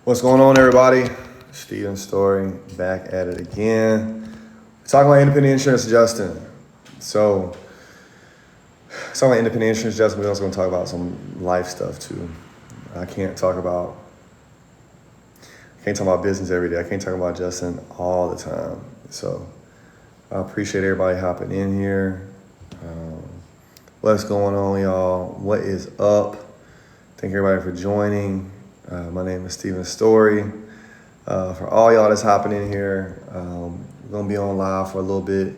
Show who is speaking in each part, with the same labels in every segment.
Speaker 1: What's going on, everybody? Steven Story back at it again. We're talking about independent insurance adjusting. So, talking about independent insurance adjusting, we're also going to talk about some life stuff too. I can't talk about business every day. I can't talk about adjusting all the time. So, I appreciate everybody hopping in here. What's going on, y'all? What is up? Thank everybody for joining. My name is Steven Story. For all y'all that's hopping in here, we're going to be on live for a little bit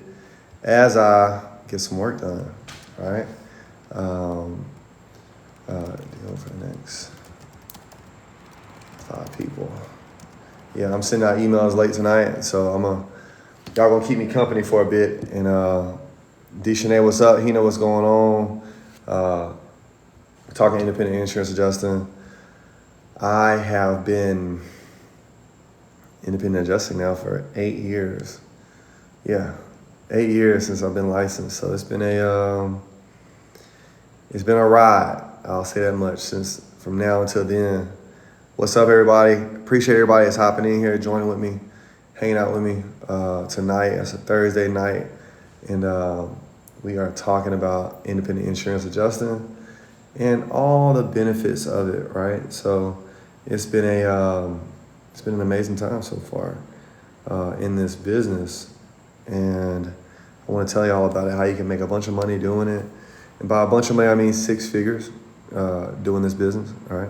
Speaker 1: as I get some work done, all right? Deal for the next 5 people. Yeah, I'm sending out emails late tonight, so y'all going to keep me company for a bit. And D-Shanae, what's up? He know what's going on. Talking independent insurance adjusting. I have been independent adjusting now for 8 years. Yeah, 8 years since I've been licensed. So it's been a ride. I'll say that much since from now until then. What's up, everybody? Appreciate everybody that's hopping in here, joining with me, hanging out with me tonight. It's a Thursday night, and we are talking about independent insurance adjusting and all the benefits of it, right? So it's been an amazing time so far in this business, and I want to tell you all about it, how you can make a bunch of money doing it. And by a bunch of money, I mean 6 figures doing this business, all right?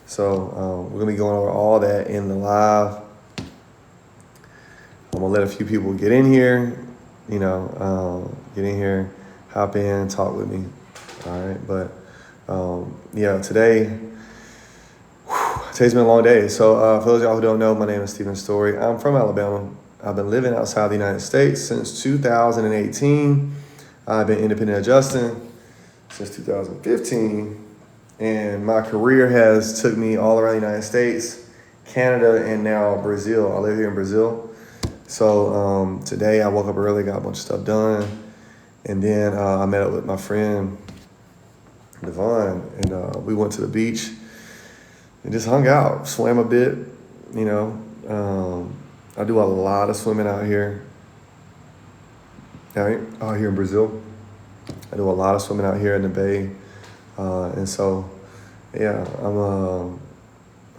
Speaker 1: So we're going to be going over all that in the live. I'm going to let a few people get in here, get in here, hop in, talk with me, all right? But today's been a long day. So for those of y'all who don't know, my name is Steven Story. I'm from Alabama. I've been living outside the United States since 2018. I've been independent adjusting since 2015. And my career has took me all around the United States, Canada, and now Brazil. I live here in Brazil. So today I woke up early, got a bunch of stuff done. And then I met up with my friend, Devon, and we went to the beach and just hung out, swam a bit, I do a lot of swimming out here, out here in Brazil. I do a lot of swimming out here in the bay. And so, yeah, I'm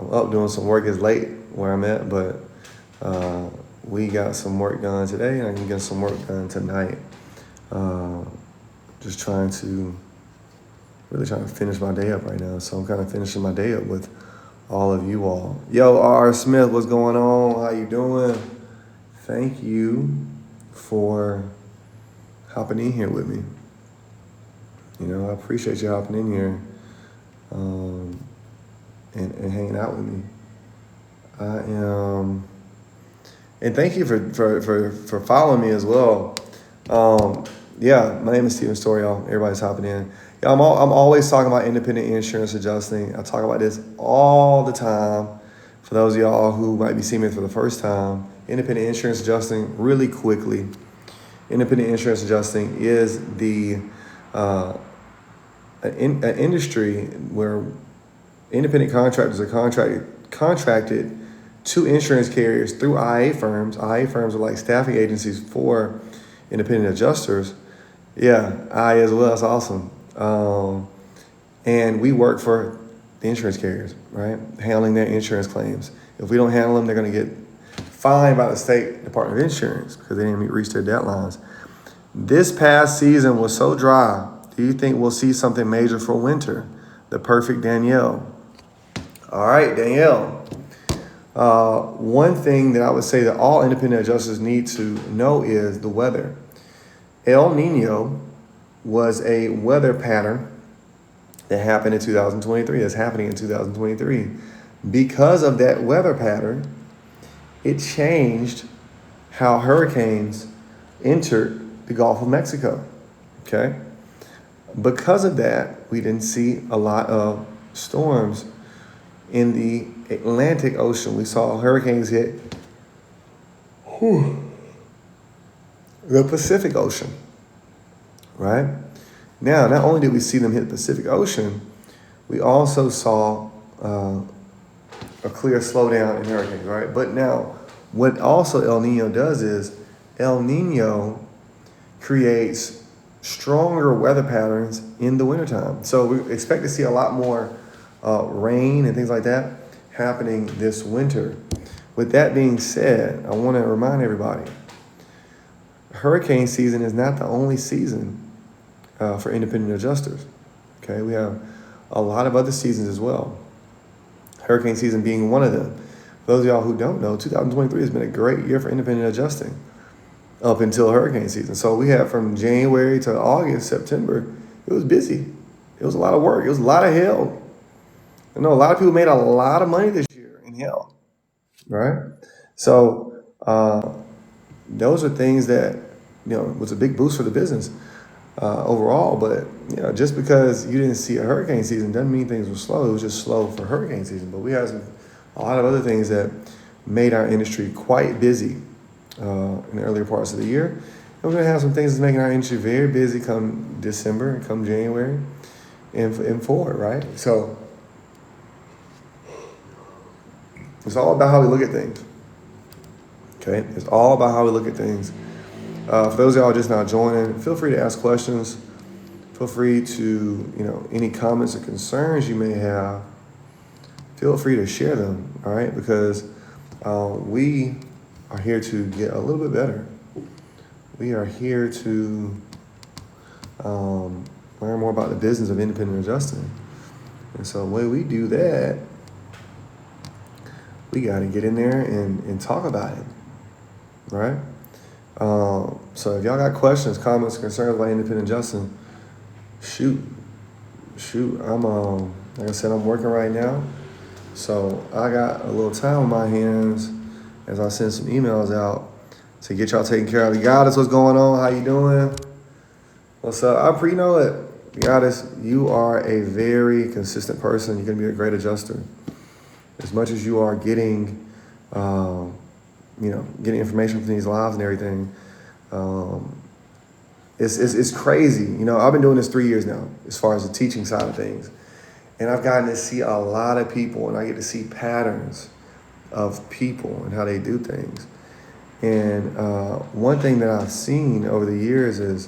Speaker 1: up doing some work. It's late where I'm at, but we got some work done today, and I can get some work done tonight. Just trying to finish my day up right now. So I'm kind of finishing my day up with all of you all. Yo, R. Smith, what's going on? How you doing? Thank you for hopping in here with me. I appreciate you hopping in here and hanging out with me. And thank you for following me as well. My name is Steven Story, y'all. Everybody's hopping in. Yeah, I'm always talking about independent insurance adjusting. I talk about this all the time. For those of y'all who might be seeing me for the first time, independent insurance adjusting, really quickly, independent insurance adjusting is the an industry where independent contractors are contracted to insurance carriers through IA firms. IA firms are like staffing agencies for independent adjusters. Yeah, IA as well. That's awesome. And we work for the insurance carriers, right? Handling their insurance claims. If we don't handle them, they're going to get fined by the State Department of Insurance because they didn't reach their deadlines. This past season was so dry. Do you think we'll see something major for winter? The perfect Danielle. All right, Danielle. One thing that I would say that all independent adjusters need to know is the weather. El Nino was a weather pattern that happened in 2023. That's happening in 2023. Because of that weather pattern, it changed how hurricanes entered the Gulf of Mexico. Okay? Because of that, we didn't see a lot of storms in the Atlantic Ocean. We saw hurricanes hit the Pacific Ocean, right? Now, not only did we see them hit the Pacific Ocean, we also saw a clear slowdown in hurricanes, right? But now, what also El Nino does is El Nino creates stronger weather patterns in the wintertime. So we expect to see a lot more rain and things like that happening this winter. With that being said, I want to remind everybody, hurricane season is not the only season for independent adjusters. Okay, we have a lot of other seasons as well. Hurricane season being one of them. For those of y'all who don't know, 2023 has been a great year for independent adjusting up until hurricane season. So we had from January to August, September, it was busy. It was a lot of work. It was a lot of hell. I know a lot of people made a lot of money this year in hell, right? So those are things that, was a big boost for the business overall. But, just because you didn't see a hurricane season doesn't mean things were slow. It was just slow for hurricane season. But we had a lot of other things that made our industry quite busy in the earlier parts of the year. And we're going to have some things that's making our industry very busy come December and come January and forward, right? So it's all about how we look at things. Okay? It's all about how we look at things. For those of y'all just now joining, feel free to ask questions. Feel free to, any comments or concerns you may have, feel free to share them, all right? Because we are here to get a little bit better. We are here to learn more about the business of independent adjusting. And so the way we do that, we got to get in there and talk about it, all right? So if y'all got questions, comments, concerns about independent adjusting, shoot. I'm like I said, I'm working right now. So I got a little time on my hands as I send some emails out to get y'all taken care of. Goddess, what's going on? How you doing? What's up? I pre-know it. Goddess, you are a very consistent person. You're going to be a great adjuster. As much as you are getting, getting information from these lives and everything, it's crazy. I've been doing this 3 years now, as far as the teaching side of things. And I've gotten to see a lot of people, and I get to see patterns of people and how they do things. And one thing that I've seen over the years is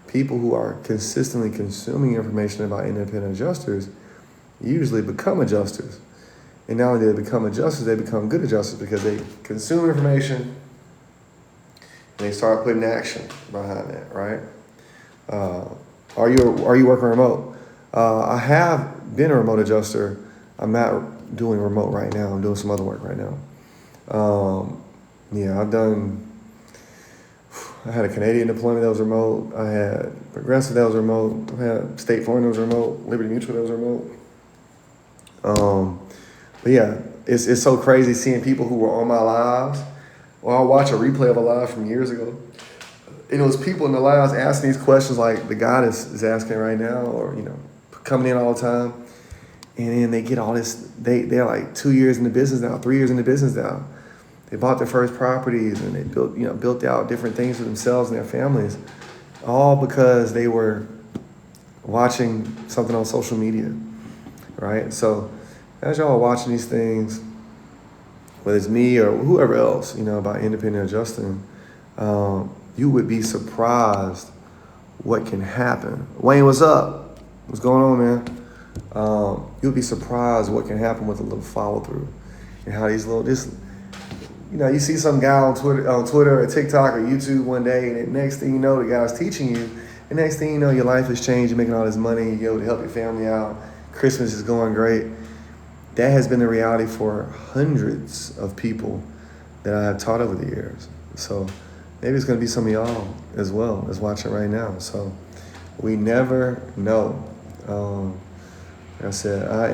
Speaker 1: people who are consistently consuming information about independent adjusters usually become adjusters. And not only do they become adjusters, they become good adjusters because they consume information and they start putting action behind that, right? Are you working remote? I have been a remote adjuster. I'm not doing remote right now. I'm doing some other work right now. I had a Canadian deployment that was remote. I had Progressive that was remote. I had State Farm that was remote. Liberty Mutual that was remote. But yeah, it's so crazy seeing people who were on my lives. Or I'll watch a replay of a live from years ago. And it was people in the lives asking these questions like the Goddess is asking right now, or, coming in all the time. And then they get all this, they're like 2 years in the business now, 3 years in the business now. They bought their first properties and they built out different things for themselves and their families, all because they were watching something on social media, right? So as y'all are watching these things, whether it's me or whoever else, about independent adjusting, you would be surprised what can happen. Wayne, what's up? What's going on, man? You'll be surprised what can happen with a little follow through and how you see some guy on Twitter or TikTok or YouTube one day, and the next thing you know, the guy's teaching you. The next thing you know, your life has changed. You're making all this money. You're able to help your family out. Christmas is going great. That has been the reality for hundreds of people that I have taught over the years. So maybe it's going to be some of y'all as well that's watching right now. So we never know. Like I said, I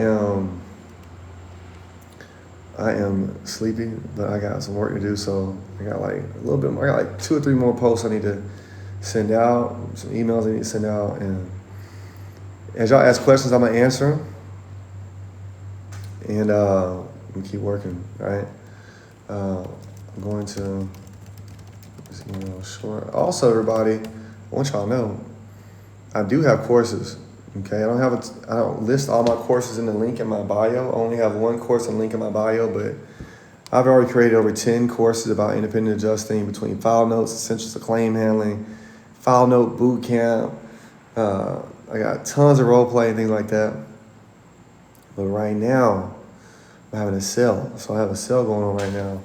Speaker 1: am sleepy, but I got some work to do. So I got like a little bit more. I got like 2 or 3 more posts I need to send out, some emails I need to send out. And as y'all ask questions, I'm going to answer them. And we keep working, right? I'm going to, short. Also, everybody, I want y'all to know, I do have courses. Okay, I don't list all my courses in the link in my bio. I only have one course and link in my bio, but I've already created over 10 courses about independent adjusting, between file notes, essentials of claim handling, file note bootcamp. I got tons of role play and things like that. But right now, I'm having a sale. So I have a sale going on right now.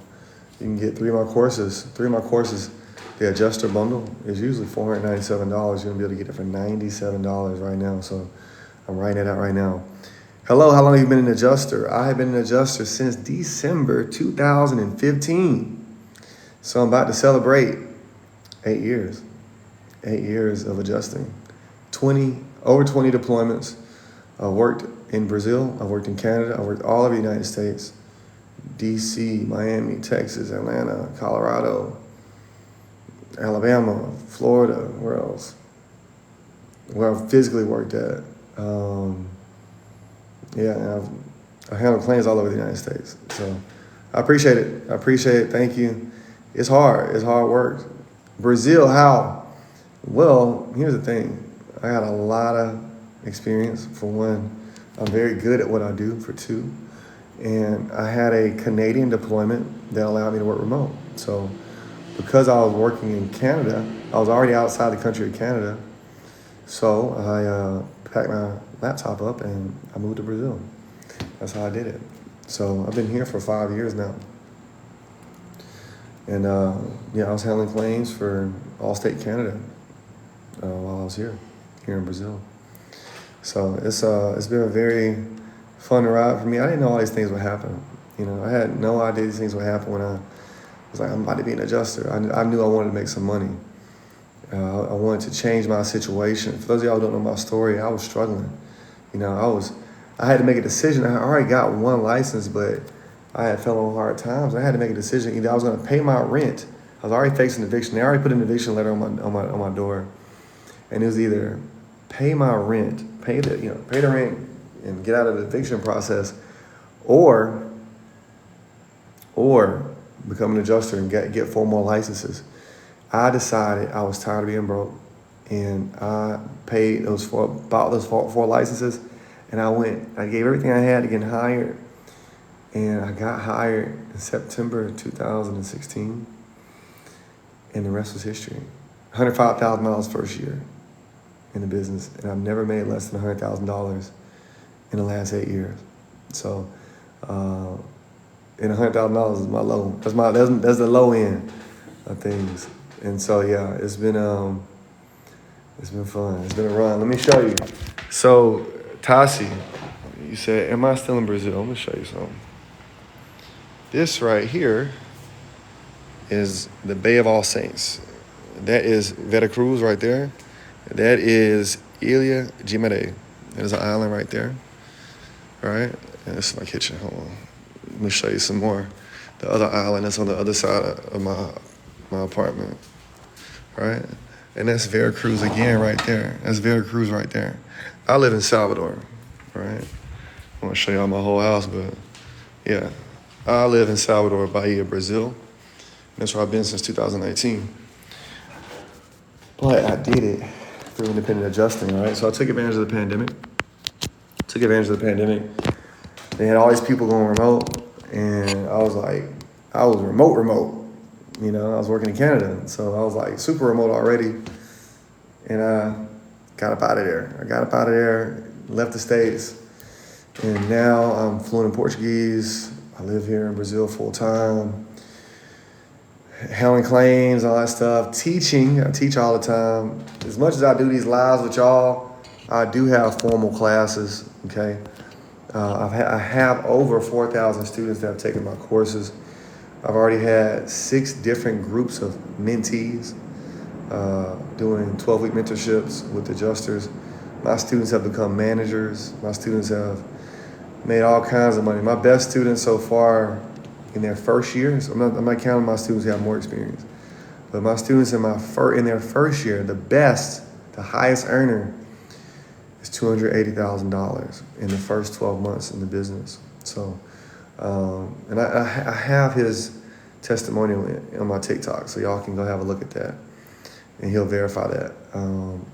Speaker 1: You can get 3 of my courses. 3 of my courses, the adjuster bundle is usually $497. You're gonna be able to get it for $97 right now. So I'm writing it out right now. Hello, how long have you been an adjuster? I have been an adjuster since December 2015. So I'm about to celebrate 8 years. 8 years of adjusting. Over 20 deployments. I worked in Brazil, I worked in Canada, I worked all over the United States. DC, Miami, Texas, Atlanta, Colorado, Alabama, Florida, where else? Where I physically worked at. I handle claims all over the United States. So I appreciate it. Thank you. It's hard work. Brazil, how? Well, here's the thing. I got a lot of experience. For one, I'm very good at what I do. For two, and I had a Canadian deployment that allowed me to work remote. So because I was working in Canada, I was already outside the country of Canada. So I packed my laptop up and I moved to Brazil. That's how I did it. So I've been here for 5 years now. And I was handling claims for Allstate Canada while I was here in Brazil. So it's been a very fun ride for me. I didn't know all these things would happen. I had no idea these things would happen when I was like, I'm about to be an adjuster. I knew I wanted to make some money. I wanted to change my situation. For those of y'all who don't know my story, I was struggling. I had to make a decision. I already got one license, but I had fell on hard times. I had to make a decision. Either I was going to pay my rent. I was already facing eviction. They already put an eviction letter on my door, and it was either pay my rent, pay the rent, and get out of the eviction process, or become an adjuster and get 4 more licenses. I decided I was tired of being broke, and I paid bought those four licenses, and I gave everything I had to get hired, and I got hired in September 2016, and the rest was history. $105,000 first year in the business, and I've never made less than $100,000 in the last 8 years. So, and $100,000 is my low. That's the low end of things. And so it's been fun. It's been a run. Let me show you. So Tassi, you said, am I still in Brazil? I'm gonna show you something. This right here is the Bay of All Saints. That is Veracruz right there. That is Ilha de Maré. There's an island right there. All right, and this is my kitchen. Hold on. Let me show you some more. The other island that's on the other side of my apartment. All right, and that's Veracruz again right there. That's Veracruz right there. I live in Salvador. All right, I want to show y'all my whole house, but yeah, I live in Salvador, Bahia, Brazil. That's where I've been since 2019. But I did it through independent adjusting, all right? So I took advantage of the pandemic. They had all these people going remote, and I was remote. I was working in Canada, so I was like super remote already. And I got up out of there. Left the States, and now I'm fluent in Portuguese. I live here in Brazil full time. Handling claims, all that stuff. Teaching, I teach all the time. As much as I do these lives with y'all, I do have formal classes, okay? I have over 4,000 students that have taken my courses. I've already had 6 different groups of mentees doing 12-week mentorships with adjusters. My students have become managers. My students have made all kinds of money. My best students so far in their first year, so I'm not counting my students who have more experience, but my students in their first year, the highest earner is $280,000 in the first 12 months in the business. So, and I have his testimonial on my TikTok, so y'all can go have a look at that. and he'll verify that.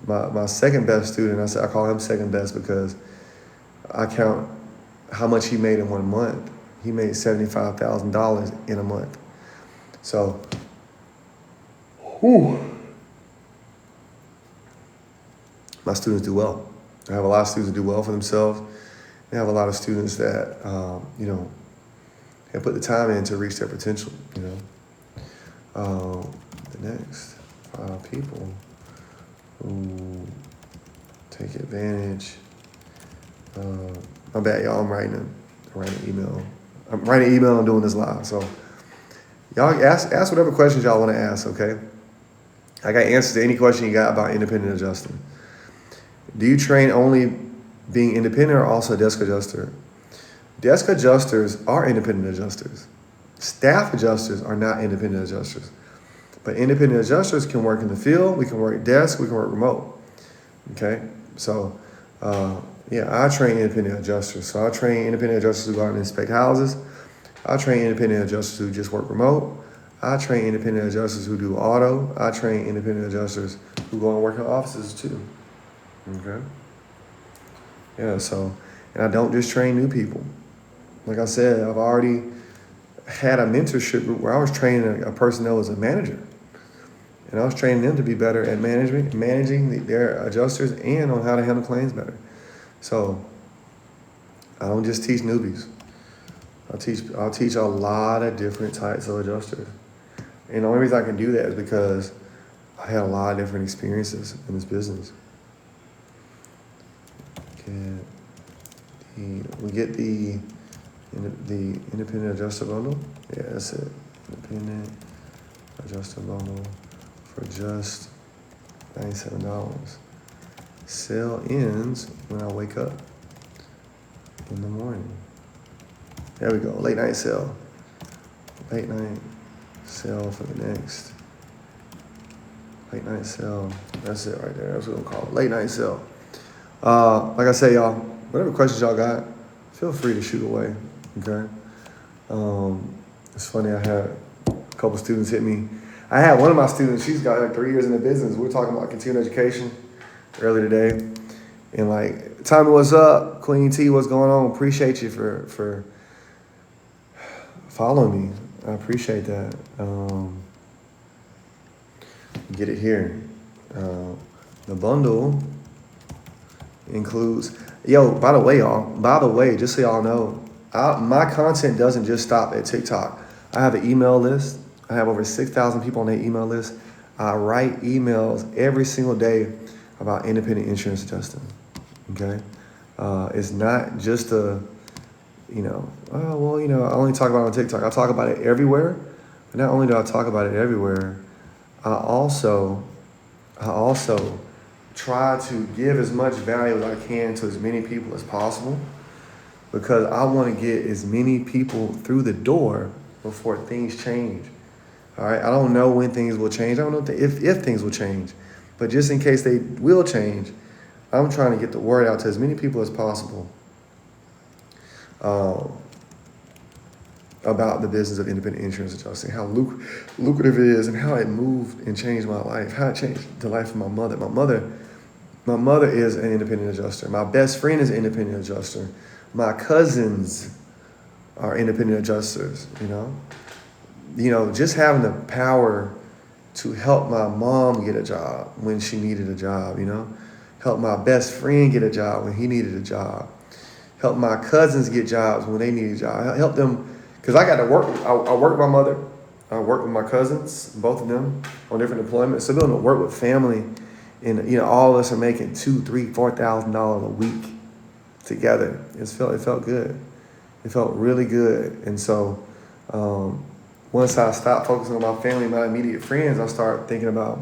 Speaker 1: My second best student, I call him second best because I count how much he made in 1 month. He made $75,000 in a month. So, my students do well. I have a lot of students that do well for themselves. I have a lot of students that, have put the time in to reach their potential, The next 5 people who take advantage. My bad, y'all. I'm writing an email. I'm writing an email. I'm doing this live. So y'all ask whatever questions y'all want to ask. Okay. I got answers to any question you got about independent adjusting. Do you train only being independent or also a desk adjuster? Desk adjusters are independent adjusters. Staff adjusters are not independent adjusters. But independent adjusters can work in the field. We can work desk. We can work remote. Okay. So, I train independent adjusters. So I train independent adjusters who go out and inspect houses. I train independent adjusters who just work remote. I train independent adjusters who do auto. I train independent adjusters who go and work in offices too. Okay. Yeah, so, and I don't just train new people. Like I said, I've already had a mentorship group where I was training a person that was a manager. And I was training them to be better at managing their adjusters and on how to handle claims better. So I don't just teach newbies. I'll teach a lot of different types of adjusters. And the only reason I can do that is because I had a lot of different experiences in this business. We get the independent adjuster bundle. Yeah, that's it. Independent adjuster bundle for just $97. Sale ends when I wake up in the morning. There we go. Late night sale. Late night sale for the next. Late night sale. That's it right there. That's what we'll call it. Late night sale. Like I say, y'all, whatever questions y'all got, feel free to shoot away. Okay. It's funny. I had a couple students hit me. I had one of my students. She's got like 3 years in the business. We were talking about continuing education earlier today, and like, Tommy, what's up? Queen T, what's going on? Appreciate you for following me. I appreciate that. Get it here. The bundle includes, by the way, just so y'all know, my content doesn't just stop at TikTok. I have an email list. I have over 6,000 people on that email list. I write emails every single day about independent insurance adjusting. Okay? It's not just I only talk about it on TikTok. I talk about it everywhere. But not only do I talk about it everywhere, I also try to give as much value as I can to as many people as possible, because I want to get as many people through the door before things change. All right, I don't know when things will change. I don't know if things will change, but just in case they will change, I'm trying to get the word out to as many people as possible about the business of independent insurance adjusting, how lucrative it is, and how it moved and changed my life, how it changed the life of my mother. My mother is an independent adjuster. My best friend is an independent adjuster. My cousins are independent adjusters, just having the power to help my mom get a job when she needed a job, help my best friend get a job when he needed a job, help my cousins get jobs when they needed a job, help them, because I got to work. I work with my mother. I work with my cousins, both of them, on different deployments. So being able to work with family, and all of us are making $2,000, $3,000, $4,000 a week together. It felt good. It felt really good. And so once I stopped focusing on my family, my immediate friends, I started thinking about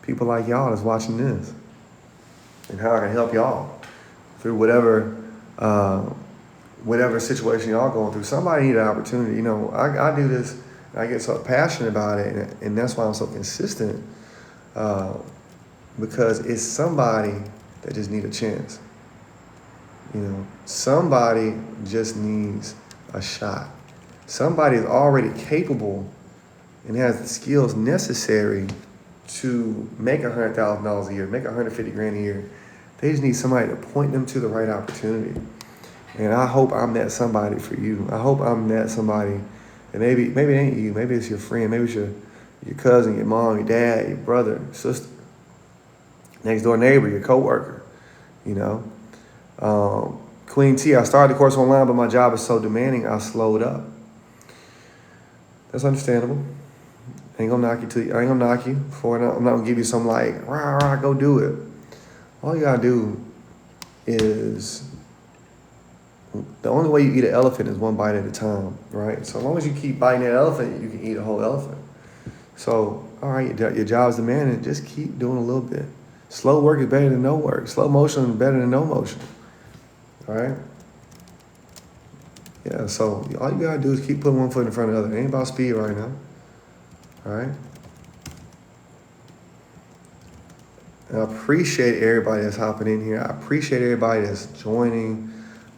Speaker 1: people like y'all that's watching this and how I can help y'all through whatever situation y'all going through. Somebody need an opportunity. I do this, and I get so passionate about it, and that's why I'm so consistent, because it's somebody that just need a chance. Somebody just needs a shot. Somebody is already capable and has the skills necessary to make $100,000 a year, make 150 grand a year. They just need somebody to point them to the right opportunity. And I hope I'm that somebody for you. I hope I'm that somebody. And maybe it ain't you. Maybe it's your friend. Maybe it's your cousin, your mom, your dad, your brother, your sister, next door neighbor, your coworker. You know, Queen T. I started the course online, but my job is so demanding, I slowed up. That's understandable. I ain't gonna knock you till you. I ain't gonna knock you for it. I'm not gonna give you some like rah rah go do it. All you gotta do is, the only way you eat an elephant is one bite at a time, right? So as long as you keep biting that elephant, you can eat a whole elephant. So, all right, your job's demanding, just keep doing a little bit. Slow work is better than no work. Slow motion is better than no motion, all right? Yeah, so all you gotta do is keep putting one foot in front of the other. It ain't about speed right now, all right? And I appreciate everybody that's hopping in here. I appreciate everybody that's joining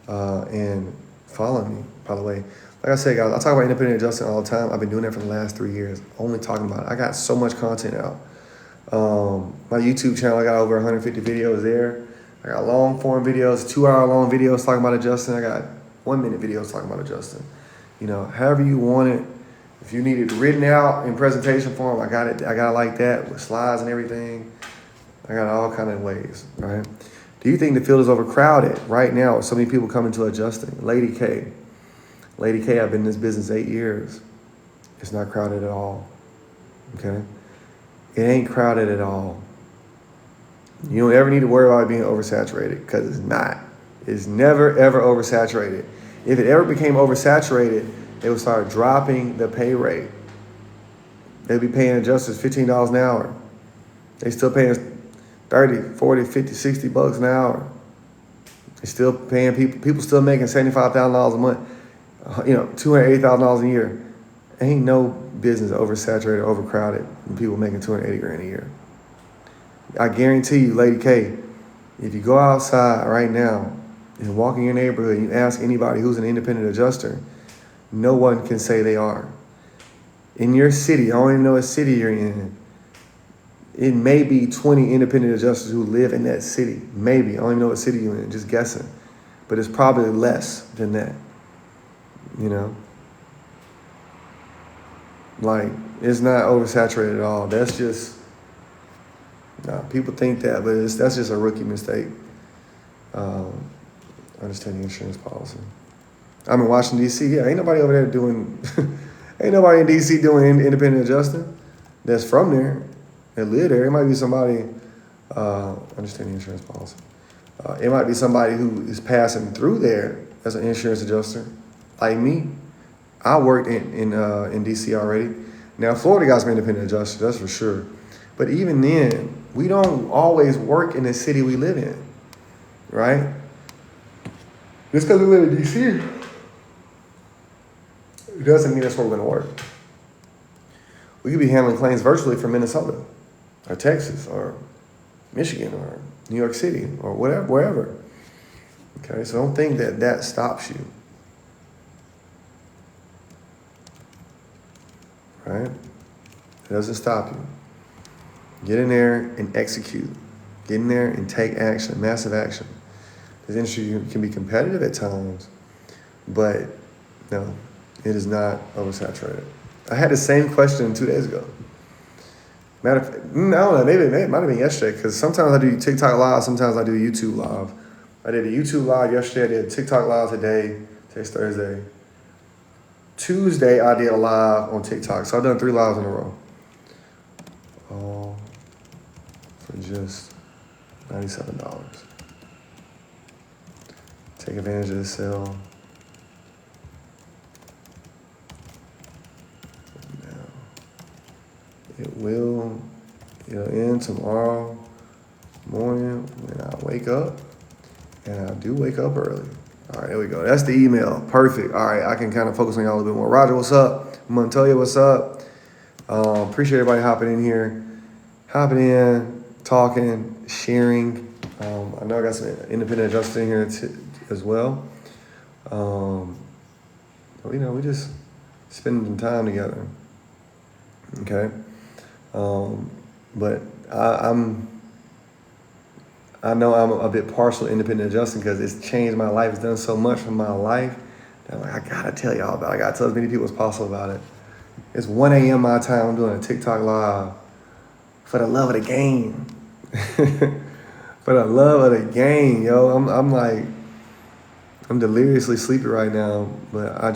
Speaker 1: and following me, by the way. Like I said, guys, I talk about independent adjusting all the time. I've been doing that for the last 3 years, only talking about it. I got so much content out. My YouTube channel, I got over 150 videos there. I got long form videos, 2-hour long videos talking about adjusting. I got 1-minute videos talking about adjusting. You know, however you want it. If you need it written out in presentation form, I got it like that with slides and everything. I got all kind of ways, right? Do you think the field is overcrowded right now with so many people coming to adjusting? Lady K, I've been in this business 8 years. It's not crowded at all, okay? It ain't crowded at all. You don't ever need to worry about it being oversaturated, because it's not. It's never, ever oversaturated. If it ever became oversaturated, they would start dropping the pay rate. They'd be paying adjusters $15 an hour. They still paying 30, 40, 50, 60 bucks an hour. They're still paying people still making $75,000 a month, $280,000 a year. Ain't no business oversaturated, overcrowded, and people making 280 grand a year. I guarantee you, Lady K, if you go outside right now and walk in your neighborhood and you ask anybody who's an independent adjuster, no one can say they are. In your city, I don't even know what city you're in, it may be 20 independent adjusters who live in that city. Maybe. I don't even know what city you're in, just guessing. But it's probably less than that, you know? Like, it's not oversaturated at all. That's just, people think that, but that's just a rookie mistake. Understanding insurance policy. I'm in Washington, D.C. Yeah, ain't nobody over there doing, ain't nobody in D.C. doing independent adjusting that's from there. They live there. It might be somebody, understanding insurance policy. It might be somebody who is passing through there as an insurance adjuster, like me. I worked in D.C. already. Now, Florida got some independent adjusters, that's for sure. But even then, we don't always work in the city we live in, right? Just because we live in D.C., it doesn't mean that's where we're going to work. We could be handling claims virtually from Minnesota, or Texas, or Michigan, or New York City, or whatever, wherever. Okay, so don't think that stops you. Right? It doesn't stop you. Get in there and execute. Get in there and take action, massive action. This industry can be competitive at times, but no, it is not oversaturated. I had the same question 2 days ago. Matter of fact, I don't know, maybe it might have been yesterday, because sometimes I do TikTok Live, sometimes I do YouTube Live. I did a YouTube Live yesterday, I did a TikTok Live today. Today's Thursday. Tuesday, I did a live on TikTok. So I've done 3 lives in a row. All for just $97. Take advantage of this sale. Now, it'll end tomorrow morning when I wake up. And I do wake up early. All right, there we go. That's the email. Perfect. All right, I can kind of focus on y'all a little bit more. Roger, what's up? Montoya, what's up? Appreciate everybody hopping in here. Hopping in, talking, sharing. I know I got some independent adjusters in here as well. We just spending some time together. Okay? But I know I'm a bit partial independent adjusting because it's changed my life. It's done so much for my life that I'm like, I gotta tell y'all about it. I gotta tell as many people as possible about it. It's 1 a.m. my time. I'm doing a TikTok live for the love of the game. For the love of the game, yo. I'm like, I'm deliriously sleepy right now, but I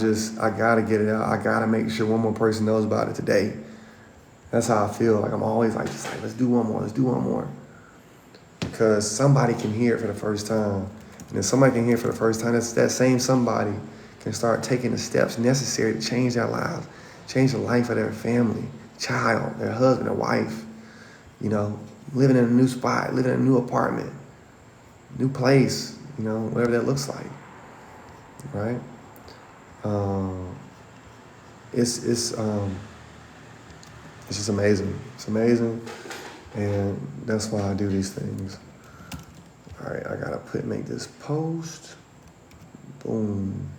Speaker 1: gotta get it out. I gotta make sure one more person knows about it today. That's how I feel. Like I'm always like, just like, let's do one more. Because somebody can hear it for the first time. And if somebody can hear it for the first time, that same somebody can start taking the steps necessary to change their lives, change the life of their family, child, their husband, their wife, living in a new spot, living in a new apartment, new place, whatever that looks like, right? It's just amazing. It's amazing, and that's why I do these things. All right, I gotta make this post. Boom.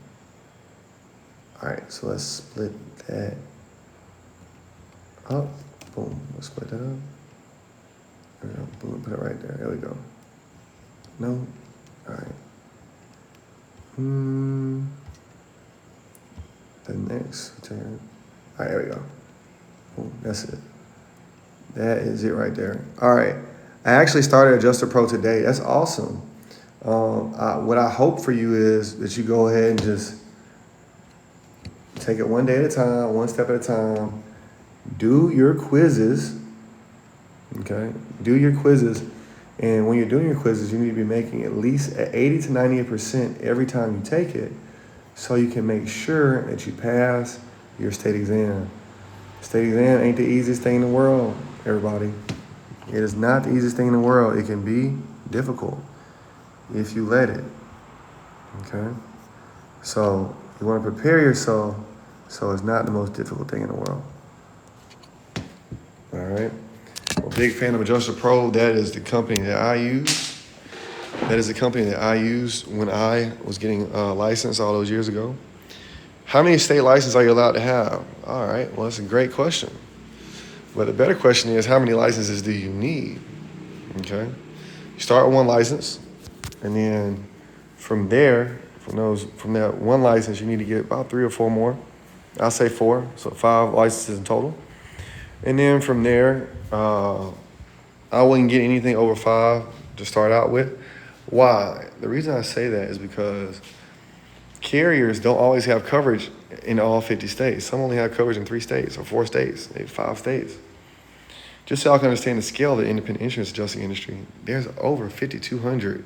Speaker 1: All right, so let's split that up. Boom. Let's split that up. There we go. Boom. Put it right there. There we go. No. All right. The next turn. All right, there we go. Boom. That's it. That is it right there. All right. I actually started Adjuster Pro today. That's awesome. What I hope for you is that you go ahead and just take it one day at a time, one step at a time. Do your quizzes, okay? Do your quizzes. And when you're doing your quizzes, you need to be making at least 80 to 98% every time you take it so you can make sure that you pass your state exam. State exam ain't the easiest thing in the world, everybody. It is not the easiest thing in the world. It can be difficult if you let it, okay? So you want to prepare yourself so it's not the most difficult thing in the world. All right? I'm a big fan of Adjuster Pro. That is the company that I use. That is the company that I used when I was getting licensed all those years ago. How many state licenses are you allowed to have? All right, well, that's a great question. But the better question is, how many licenses do you need? Okay? You start with one license, and then from there, from that one license, you need to get about 3 or 4 more. I'll say 4, so 5 licenses in total. And then from there, I wouldn't get anything over 5 to start out with. Why? The reason I say that is because carriers don't always have coverage in all 50 states. Some only have coverage in 3 states or 4 states, maybe 5 states. Just so y'all can understand the scale of the independent insurance adjusting industry, there's over 5,200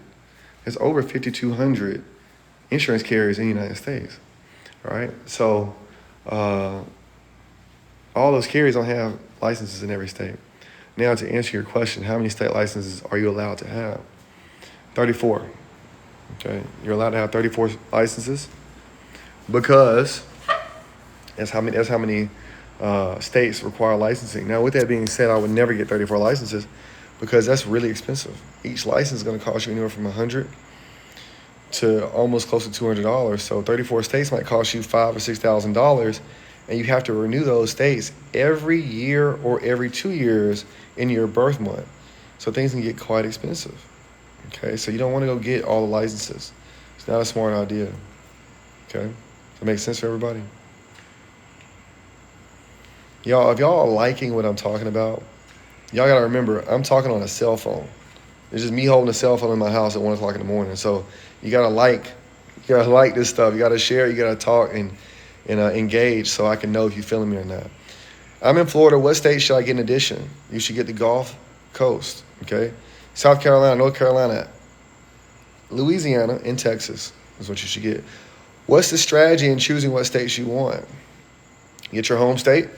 Speaker 1: insurance carriers in the United States, all right? So all those carriers don't have licenses in every state. Now, to answer your question, how many state licenses are you allowed to have? 34, okay? You're allowed to have 34 licenses because that's how many states require licensing. Now, with that being said, I would never get 34 licenses because that's really expensive. Each license is going to cost you anywhere from $100 to almost close to $200. So 34 states might cost you $5,000 or $6,000, and you have to renew those states every year or every 2 years in your birth month. So things can get quite expensive. Okay, so you don't want to go get all the licenses. It's not a smart idea. Okay, does that make sense for everybody? Y'all, if y'all are liking what I'm talking about, y'all got to remember, I'm talking on a cell phone. It's just me holding a cell phone in my house at 1 o'clock in the morning. So you got to like this stuff. You got to share, you got to talk and engage so I can know if you're feeling me or not. I'm in Florida. What state should I get in addition? You should get the Gulf Coast, okay? South Carolina, North Carolina, Louisiana, and Texas is what you should get. What's the strategy in choosing what states you want? Get your home state,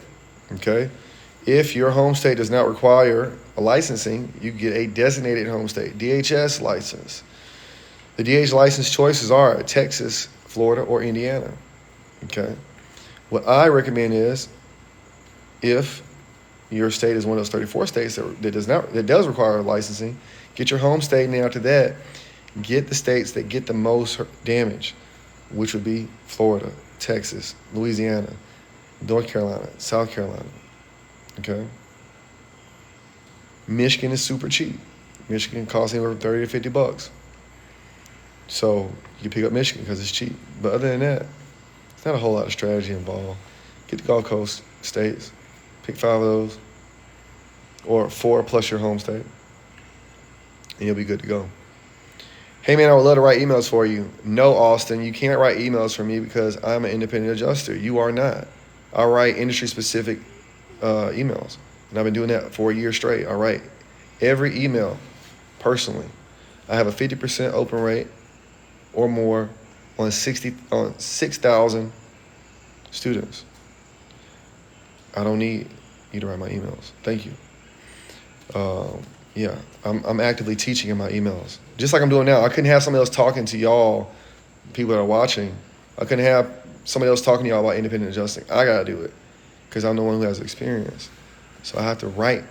Speaker 1: okay? If your home state does not require a licensing, you get a designated home state, DHS license. The DH license choices are Texas, Florida, or Indiana, okay? What I recommend is if your state is one of those 34 states that does require licensing, get your home state, and then after that, get the states that get the most damage, which would be Florida, Texas, Louisiana, North Carolina, South Carolina, okay? Michigan is super cheap. Michigan costs anywhere from $30 to $50. So you pick up Michigan because it's cheap. But other than that, it's not a whole lot of strategy involved. Get the Gulf Coast states, pick 5 of those, or 4 plus your home state, and you'll be good to go. Hey man, I would love to write emails for you. No, Austin, you can't write emails for me because I'm an independent adjuster. You are not. I write industry-specific emails, and I've been doing that for a year straight. I write every email personally. I have a 50% open rate or more on 6,000 students. I don't need you to write my emails. Thank you. Yeah, I'm actively teaching in my emails. Just like I'm doing now. I couldn't have somebody else talking to y'all, people that are watching. I couldn't have somebody else talking to y'all about independent adjusting. I got to do it because I'm the one who has experience. So I have to write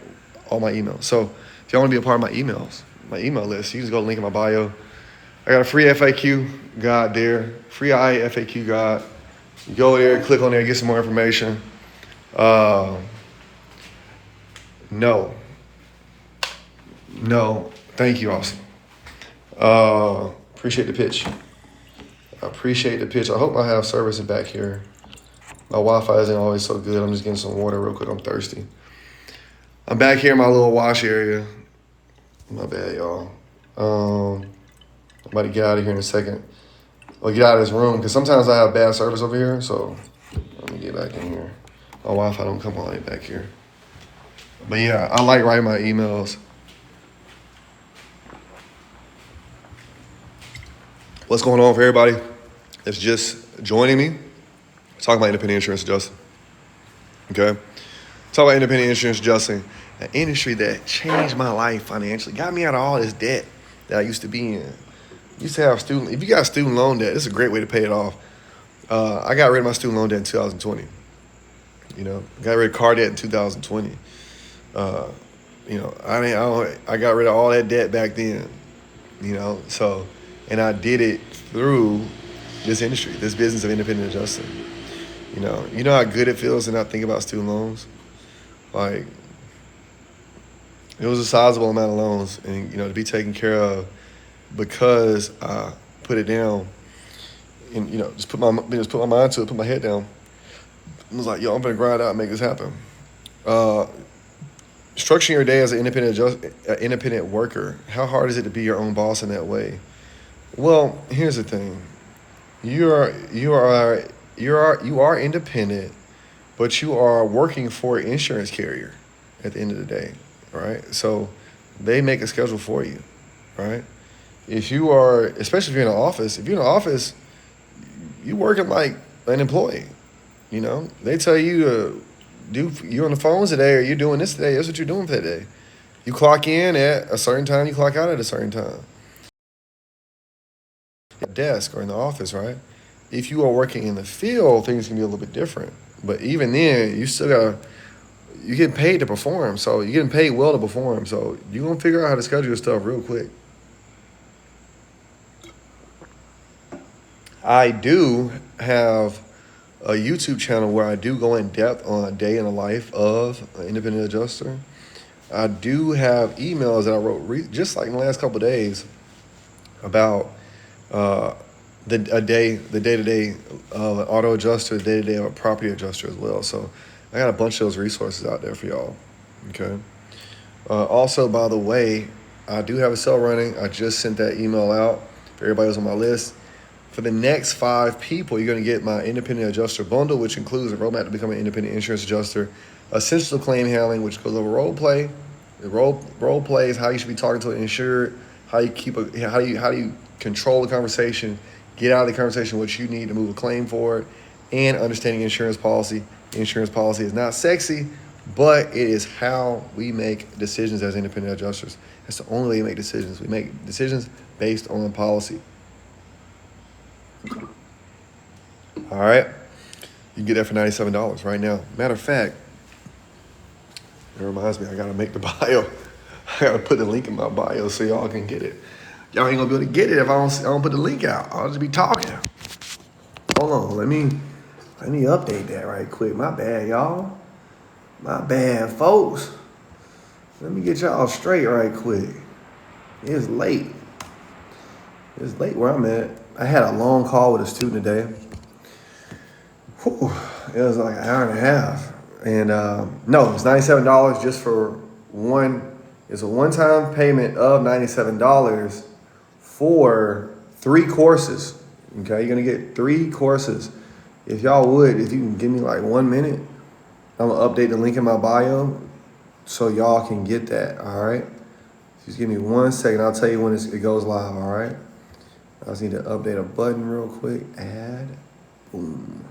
Speaker 1: all my emails. So if y'all want to be a part of my emails, my email list, you just go to the link in my bio. I got a free FAQ guide there, free FAQ guide. You go there, click on there, get some more information. No, thank you, Austin. Appreciate the pitch. I hope I have service back here. My Wi-Fi isn't always so good. I'm just getting some water real quick. I'm thirsty. I'm back here in my little wash area. My bad, y'all. I'm about to get out of here in a second. Or get out of this room, because sometimes I have bad service over here. So let me get back in here. My Wi-Fi don't come all the way back here. But yeah, I like writing my emails. What's going on for everybody that's just joining me? Talking about independent insurance adjusting. Okay? Talk about independent insurance adjusting, an industry that changed my life financially, got me out of all this debt that I used to be in. Used to have if you got student loan debt, this is a great way to pay it off. I got rid of my student loan debt in 2020. Got rid of car debt in 2020. I got rid of all that debt back then. And I did it through this industry, this business of independent adjusting. You know how good it feels to not think about student loans? Like, it was a sizable amount of loans, and, to be taken care of because I put it down and, just put my mind to it, put my head down. I was like, I'm going to grind out and make this happen. Structuring your day as an independent worker, how hard is it to be your own boss in that way? Well, here's the thing. You are independent, but you are working for an insurance carrier at the end of the day, right? So they make a schedule for you, right? Especially if you're in an office, you're working like an employee. They tell you you're on the phones today, or you're doing this today. That's what you're doing for that day. You clock in at a certain time, you clock out at a certain time. At desk or in the office, right? If you are working in the field, things can be a little bit different. But even then, you're getting paid to perform. So you're getting paid well to perform. So you're going to figure out how to schedule your stuff real quick. I do have a YouTube channel where I do go in depth on a day in the life of an independent adjuster. I do have emails that I wrote just like in the last couple of days about the day-to-day of an auto adjuster, the day-to-day of a property adjuster as well. So I got a bunch of those resources out there for y'all. Okay. Also, by the way, I do have a sale running. I just sent that email out for everybody who's on my list. For the next 5 people, you're going to get my independent adjuster bundle, which includes a roadmap to become an independent insurance adjuster, essential claim handling, which goes over role play. The role play is how you should be talking to an insured, how you control the conversation, get out of the conversation what you need to move a claim forward, and understanding insurance policy. Insurance policy is not sexy, but it is how we make decisions as independent adjusters. That's the only way we make decisions. We make decisions based on policy. All right? You can get that for $97 right now. Matter of fact, it reminds me, I got to make the bio. I got to put the link in my bio so y'all can get it. Y'all ain't going to be able to get it if I don't put the link out. I'll just be talking. Hold on. Let me update that right quick. My bad, y'all. My bad, folks. Let me get y'all straight right quick. It's late. It's late where I'm at. I had a long call with a student today. Whew, it was like an hour and a half. And no, it's $97 just for one. It's a one-time payment of $97 for 3 courses. Okay, you're gonna get 3 courses. If y'all would, if you can give me like 1 minute, I'm gonna update the link in my bio so y'all can get that. All right. Just give me 1 second. I'll tell you when it goes live. All right. I just need to update a button real quick. Add. Boom.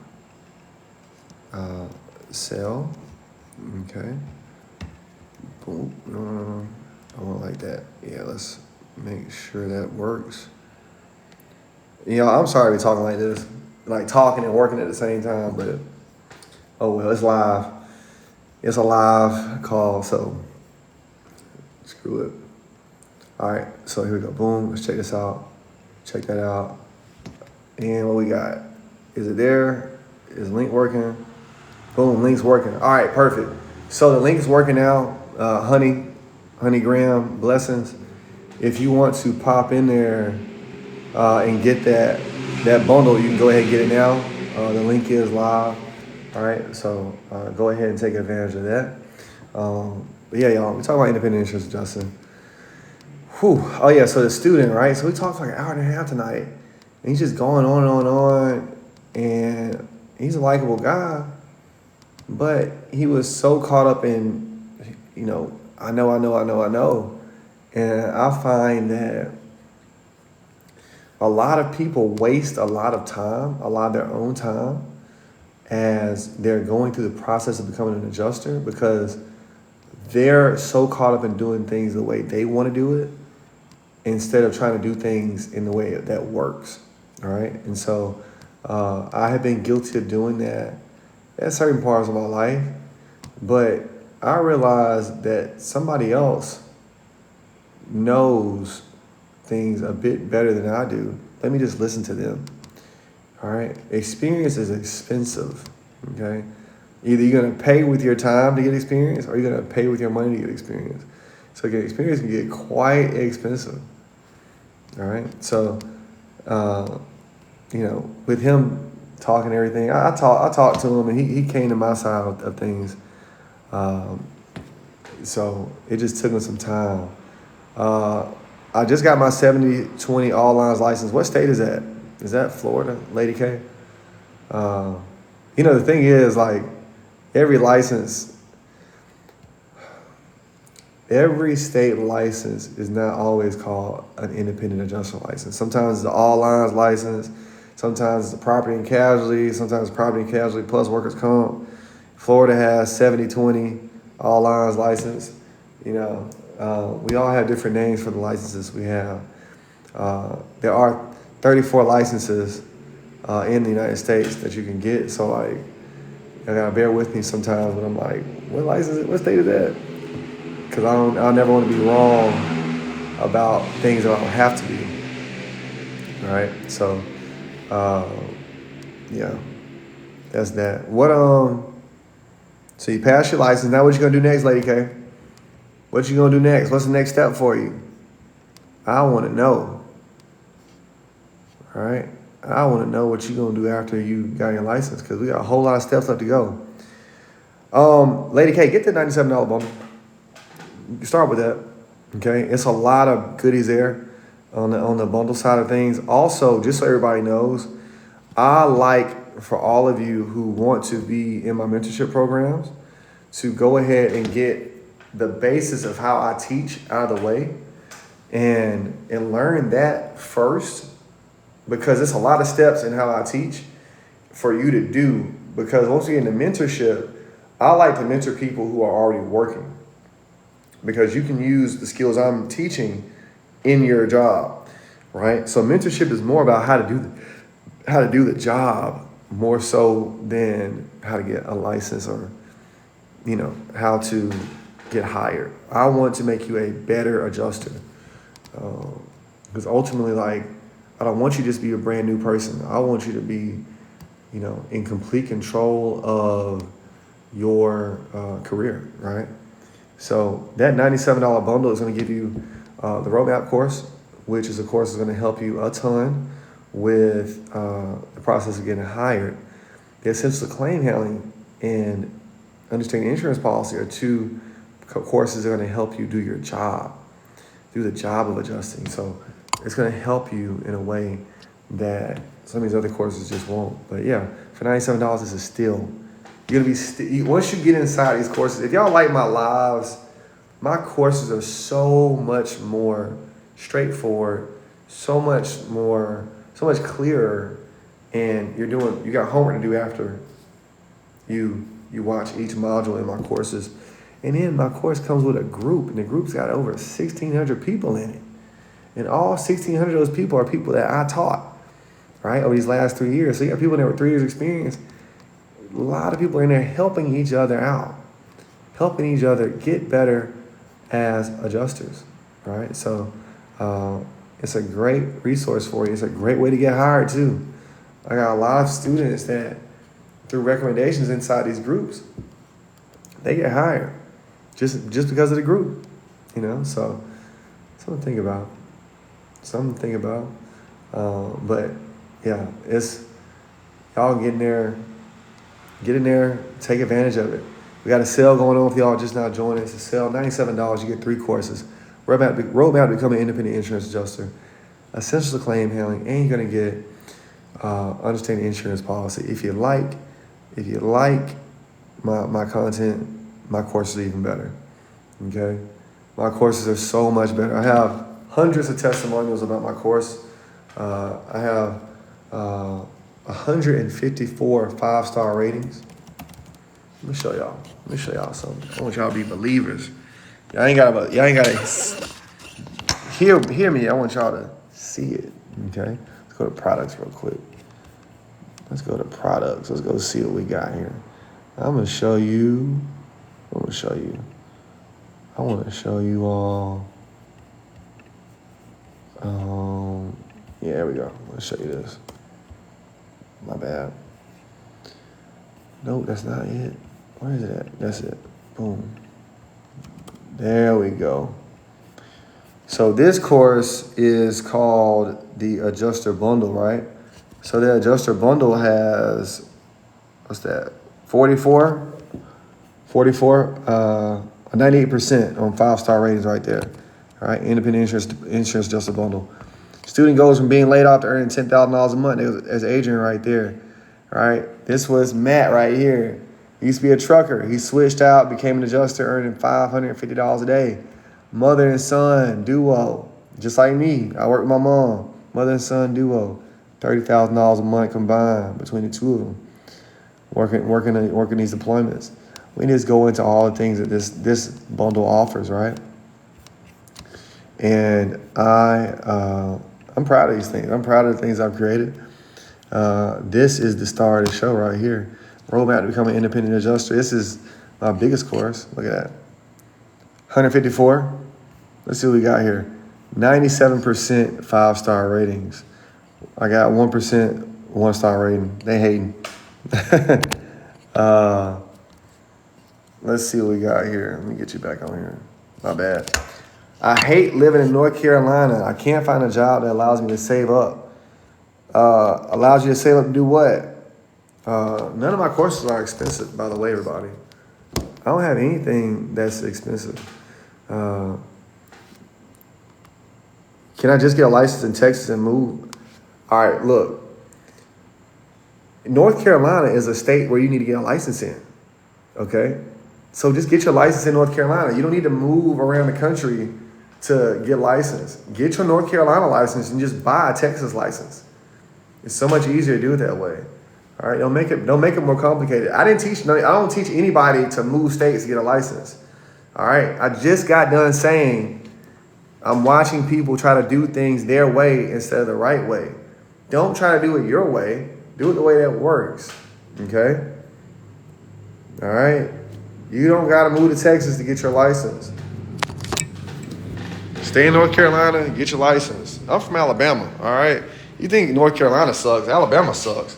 Speaker 1: Sell. Okay. Boom. I want like that. Yeah, let's make sure that works. I'm sorry to be talking like this, like talking and working at the same time, but oh well, it's live. It's a live call, so screw it. All right, so here we go. Boom. Let's check this out. Check that out. And what we got? Is it there? Is link working? Boom, link's working. All right, perfect. So the link's working now. Honey Graham, blessings. If you want to pop in there and get that bundle, you can go ahead and get it now. The link is live. All right, so go ahead and take advantage of that. But yeah, y'all, we're talking about independent insurance, Justin. Whew. Oh yeah, so the student, right? So we talked for like an hour and a half tonight. And he's just going on and on and on. And he's a likable guy. But he was so caught up in, I know. And I find that a lot of people waste a lot of time, a lot of their own time, as they're going through the process of becoming an adjuster because they're so caught up in doing things the way they want to do it instead of trying to do things in the way that works, all right? And so I have been guilty of doing that at certain parts of my life, but I realized that somebody else knows things a bit better than I do. Let me just listen to them. All right. Experience is expensive. Okay. Either you're going to pay with your time to get experience or you're going to pay with your money to get experience. So get experience can get quite expensive. All right. So, with him talking and everything, I talked to him and he came to my side of things. So it just took him some time. I just got my 70/20 all lines license. What state is that? Is that Florida, Lady K? The thing is, like, every state license is not always called an independent adjuster license. Sometimes it's an all lines license. Sometimes it's a property and casualty. Sometimes it's property and casualty plus workers' comp. Florida has 70/20 all lines license. We all have different names for the licenses we have. There are 34 licenses in the United States that you can get. So like, I gotta bear with me sometimes when I'm like, what state is that? Because I never want to be wrong about things that I don't have to be. All right. So, yeah, that's that. So you passed your license. Now what you gonna do next, Lady K? What you gonna do next? What's the next step for you? I want to know. All right. I want to know what you're going to do after you got your license because we got a whole lot of steps left to go. Lady K, get the $97 bundle. You can start with that. Okay. It's a lot of goodies there on the bundle side of things. Also, just so everybody knows, I like for all of you who want to be in my mentorship programs to go ahead and get the basis of how I teach out of the way and learn that first. Because it's a lot of steps in how I teach for you to do. Because once you get into mentorship, I like to mentor people who are already working. Because you can use the skills I'm teaching in your job, right? So mentorship is more about how to do the job more so than how to get a license or, how to get hired. I want to make you a better adjuster. Because ultimately, I don't want you to just be a brand new person. I want you to be, in complete control of your career, right? So that $97 bundle is going to give you the roadmap course, which is a course that's going to help you a ton with the process of getting hired. The essential claim handling and understanding insurance policy are two courses that are going to help you do your job, do the job of adjusting. So it's going to help you in a way that some of these other courses just won't. But yeah, for $97, this is still, you're going to be, once you get inside these courses, if y'all like my lives, my courses are so much more straightforward, so much clearer, and you got homework to do after you watch each module in my courses. And then my course comes with a group, and the group's got over 1,600 people in it. And all 1,600 of those people are people that I taught, right, over these last 3 years. So you got people there with 3 years experience. A lot of people are in there helping each other out, helping each other get better as adjusters, right? So it's a great resource for you. It's a great way to get hired too. I got a lot of students that, through recommendations inside these groups, they get hired just because of the group, So something to think about. But yeah, it's y'all get in there, take advantage of it. We got a sale going on if y'all just now joining. It's a sale, $97. You get 3 courses. Roadmap to become an independent insurance adjuster, essential claim handling, and you're gonna get understanding insurance policy. If you like my content, my courses are even better. Okay, my courses are so much better. I have hundreds of testimonials about my course. I have 154 5-star ratings. Let me show y'all something. I want y'all to be believers. Y'all ain't gotta hear me. I want y'all to see it. Okay, let's go to products real quick. Let's go to products. Let's go see what we got here. I want to show you all. Yeah, there we go. Let's show you this. My bad. No, that's not it. Where is it at? That's it. Boom. There we go. So this course is called the Adjuster Bundle, right? So the Adjuster Bundle has, what's that? 44, 98% on 5-star ratings right there. All right, independent insurance adjuster bundle. Student goes from being laid off to earning $10,000 a month. There's Adrian right there. All right, this was Matt right here. He used to be a trucker. He switched out, became an adjuster, earning $550 a day. Mother and son duo, just like me. I work with my mom. Mother and son duo, $30,000 a month combined between the two of them. Working these deployments. We just go into all the things that this bundle offers, right? And I'm proud of these things. I'm proud of the things I've created. This is the star of the show right here. Roadmap to become an independent adjuster. This is my biggest course. Look at that. 154. Let's see what we got here. 97% 5-star ratings. I got 1% 1-star rating. They hating. Let's see what we got here. Let me get you back on here. My bad. I hate living in North Carolina. I can't find a job that allows me to save up. Allows you to save up to do what? None of my courses are expensive, by the way, everybody. I don't have anything that's expensive. Can I just get a license in Texas and move? All right, look. North Carolina is a state where you need to get a license in, okay? So just get your license in North Carolina. You don't need to move around the country to get licensed. Get your North Carolina license and just buy a Texas license. It's so much easier to do it that way. All right, don't make it more complicated. I don't teach anybody to move states to get a license. All right, I just got done saying I'm watching people try to do things their way instead of the right way. Don't try to do it your way. Do it the way that works. Okay? All right? You don't got to move to Texas to get your license. Stay in North Carolina and get your license. I'm from Alabama, all right? You think North Carolina sucks. Alabama sucks,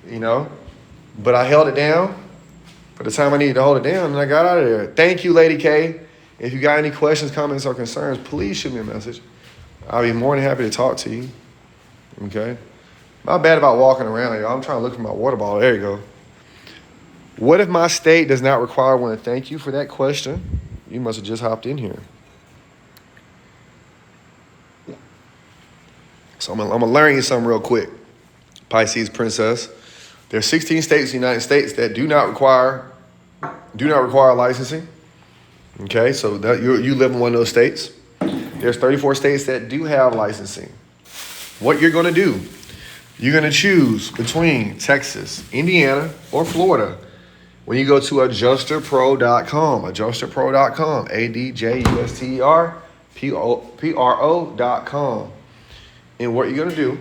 Speaker 1: But I held it down. For the time I needed to hold it down, and I got out of there. Thank you, Lady K. If you got any questions, comments, or concerns, please shoot me a message. I'll be more than happy to talk to you. Okay? Not bad about walking around, y'all. I'm trying to look for my water bottle. There you go. What if my state does not require one? Thank you for that question. You must have just hopped in here. So I'm gonna learn you something real quick. Pisces Princess. There are 16 states in the United States that do not require licensing. Okay, so that you live in one of those states. There's 34 states that do have licensing. What you're gonna do, you're gonna choose between Texas, Indiana, or Florida. When you go to adjusterpro.com, adjusterpro.com, adjusterpro.com. And what you're going to do, you're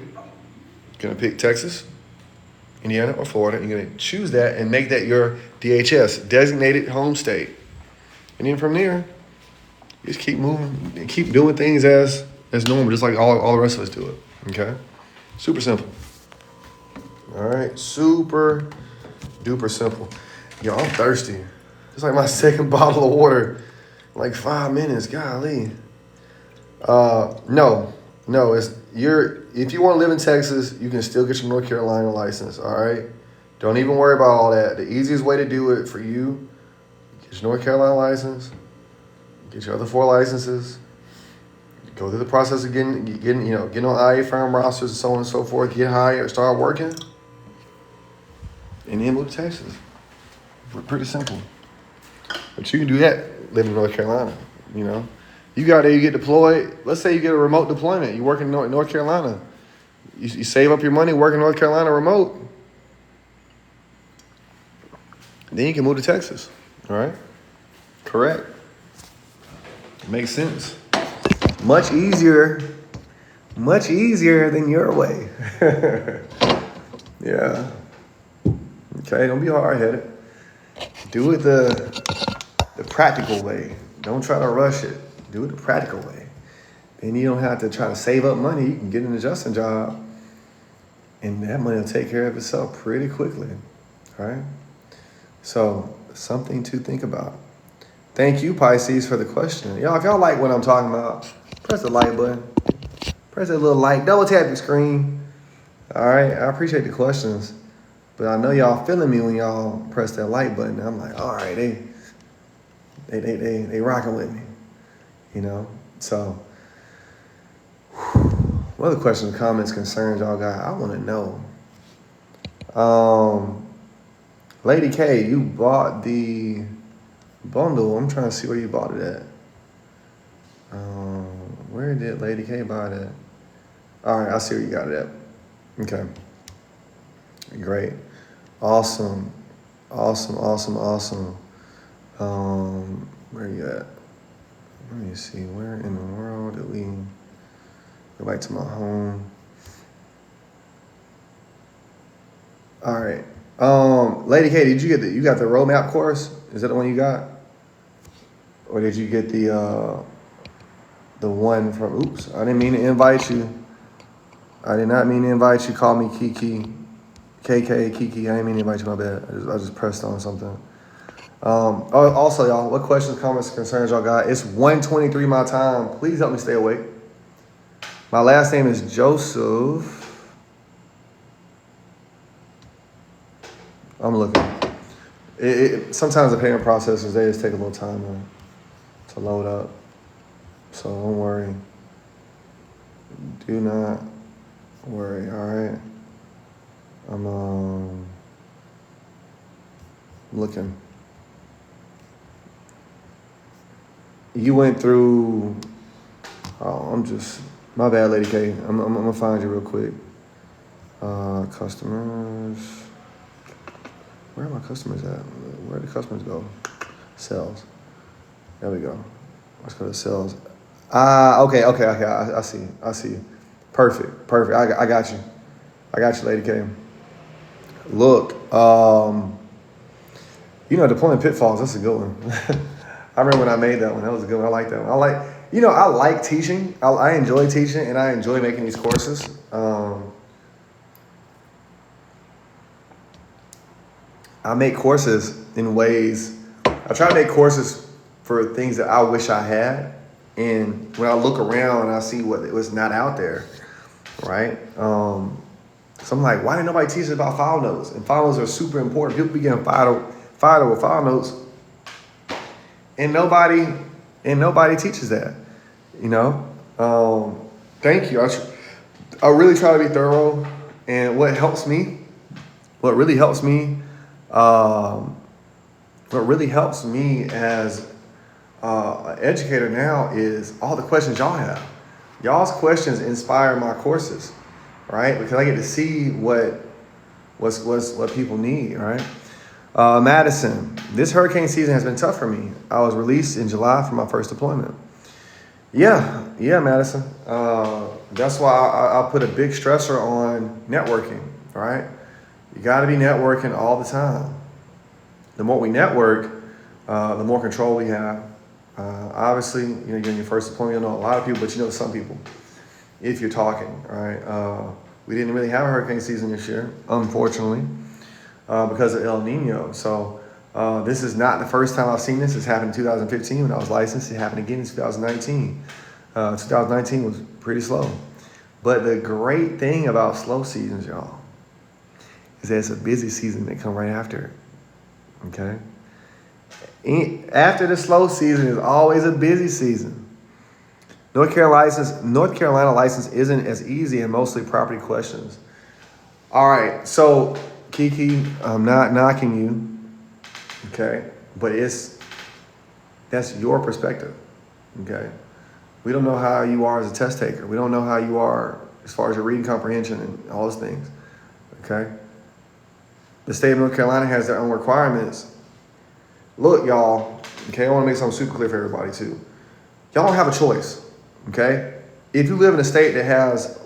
Speaker 1: going to pick Texas, Indiana, or Florida. You're going to choose that and make that your DHS, designated home state. And then from there, you just keep moving and keep doing things as normal, just like all the rest of us do it. Okay? Super simple. All right? Super duper simple. Yo, I'm thirsty. It's like my second bottle of water in like 5 minutes. Golly. No, if you want to live in Texas, you can still get your North Carolina license, all right? Don't even worry about all that. The easiest way to do it for you, get your North Carolina license, get your other 4 licenses, go through the process of getting on IA firm rosters and so on and so forth, get hired, start working, and then move to Texas. Pretty simple. But you can do that living in North Carolina, you know. You got there, you get deployed. Let's say you get a remote deployment. You work in North Carolina. You save up your money, work in North Carolina remote. Then you can move to Texas, all right? Correct. Makes sense. Much easier than your way. Yeah. Okay, don't be hard-headed. Do it the practical way. Don't try to rush it. Do it the practical way. Then you don't have to try to save up money. You can get an adjusting job, and that money will take care of itself pretty quickly. All right? So, something to think about. Thank you, Pisces, for the question. Y'all, if y'all like what I'm talking about, press the like button. Press that little like. Double tap the screen. All right? I appreciate the questions. But I know y'all feeling me when y'all press that like button. I'm like, all right, they rocking with me, you know. So, what other questions, comments, concerns y'all got? I want to know. Lady K, you bought the bundle. I'm trying to see where you bought it at. Where did Lady K buy it at? All right, I see where you got it at. Okay. Great. Awesome. Where you at? Let me see. Where in the world did we go back to my home? All right. Lady K, did you get you got the roadmap course? Is that the one you got? Or did you get the one from, oops, I didn't mean to invite you. I did not mean to invite you. Call me Kiki. KK, Kiki, I didn't mean to invite you, my bad. I just pressed on something. Also, y'all, what questions, comments, concerns y'all got? It's 1:23 my time. Please help me stay awake. My last name is Joseph. I'm looking. Sometimes the payment processors, they just take a little time to load up. So don't worry. Do not worry, all right? I'm looking. You went through, my bad, Lady K. I'm gonna find you real quick. Customers. Where are my customers at? Where do customers go? Sales. There we go. Let's go to sales. Okay. I see. Perfect. I got you, Lady K. Look, deploying pitfalls, that's a good one. I remember when I made that one. That was a good one. I like that one. I like teaching. I enjoy teaching, and I enjoy making these courses. I make courses in ways, I try to make courses for things that I wish I had. And when I look around and I see what was not out there, right? So I'm like, why didn't nobody teach us about file notes? And file notes are super important. People be getting fired over file notes, and nobody teaches that, you know? Thank you. I really try to be thorough, and what really helps me as an educator now is all the questions y'all have. Y'all's questions inspire my courses, right? Because I get to see what people need, right? Madison, this hurricane season has been tough for me. I was released in July from my first deployment. Yeah, Madison. That's why I put a big stressor on networking, right? You got to be networking all the time. The more we network, the more control we have. Obviously, you're in your first deployment, you know a lot of people, but you know some people, if you're talking, right? We didn't really have a hurricane season this year, unfortunately, because of El Nino. So this is not the first time I've seen this. This happened in 2015 when I was licensed. It happened again in 2019. 2019 was pretty slow. But the great thing about slow seasons, y'all, is that it's a busy season that come right after it, okay? After the slow season is always a busy season. North Carolina license isn't as easy and mostly property questions. All right, so Kiki, I'm not knocking you, okay? But that's your perspective, okay? We don't know how you are as a test taker. We don't know how you are as far as your reading comprehension and all those things, okay? The state of North Carolina has their own requirements. Look, y'all, okay, I want to make something super clear for everybody too. Y'all don't have a choice, okay? If you live in a state that has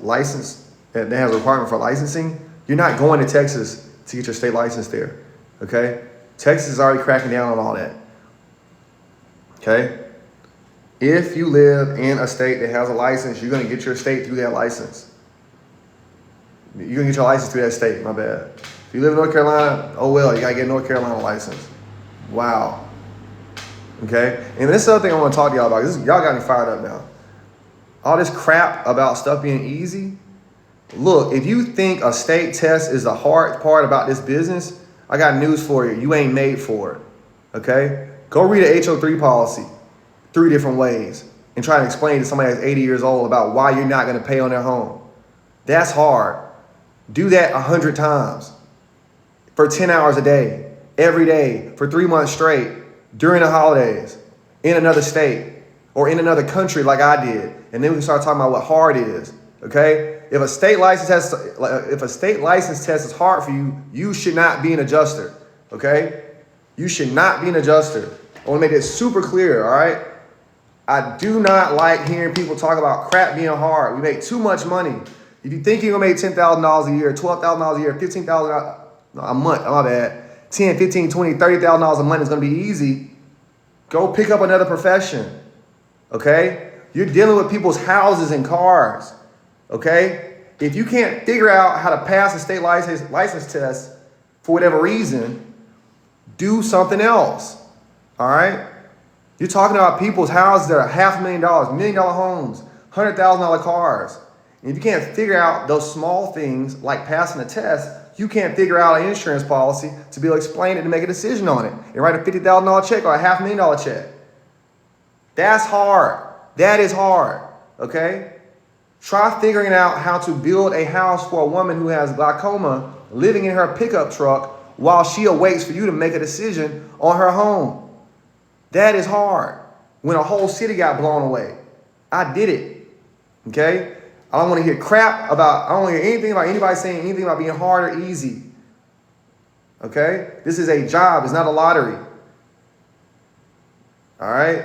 Speaker 1: a requirement for licensing, you're not going to Texas to get your state license there, okay? Texas is already cracking down on all that, okay? If you live in a state that has a license, you're going to get your state through that license. You're going to get your license through that state, my bad. If you live in North Carolina, oh well, you got to get a North Carolina license. Wow. Okay? And this is the other thing I want to talk to y'all about. Y'all got me fired up now. All this crap about stuff being easy. Look, if you think a state test is the hard part about this business, I got news for you. You ain't made for it. Okay? Go read a HO3 policy 3 different ways and try to explain to somebody that's 80 years old about why you're not going to pay on their home. That's hard. Do that 100 times for 10 hours a day. Every day for 3 months straight during the holidays in another state or in another country like I did. And then we can start talking about what hard is, okay? If a state license test is hard for you, you should not be an adjuster, okay? You should not be an adjuster. I want to make this super clear, all right? I do not like hearing people talk about crap being hard. We make too much money. If you think you're going to make $10,000 a year, $12,000 a year, $15,000 a month, my bad, $10, $15, $20, $30,000 a month is going to be easy. Go pick up another profession, okay? You're dealing with people's houses and cars, okay? If you can't figure out how to pass a state license test for whatever reason, do something else, all right? You're talking about people's houses that are $500,000, $1 million homes, $100,000 cars. And if you can't figure out those small things like passing a test, you can't figure out an insurance policy to be able to explain it and make a decision on it and write a $50,000 check or a $500,000 check. That's hard. That is hard, okay? Try figuring out how to build a house for a woman who has glaucoma living in her pickup truck while she awaits for you to make a decision on her home. That is hard. When a whole city got blown away, I did it, okay? I don't want to hear I don't want to hear anything about anybody saying anything about being hard or easy. Okay? This is a job. It's not a lottery. All right?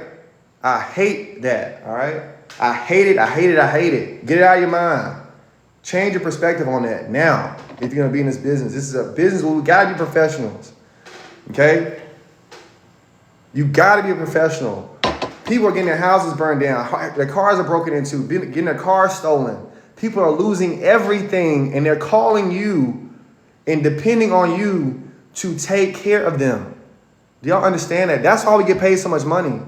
Speaker 1: I hate that. All right? I hate it. Get it out of your mind. Change your perspective on that now if you're going to be in this business. This is a business where we got to be professionals. Okay? You got to be a professional. People are getting their houses burned down. Their cars are broken into, getting their cars stolen. People are losing everything, and they're calling you and depending on you to take care of them. Do y'all understand that? That's why we get paid so much money.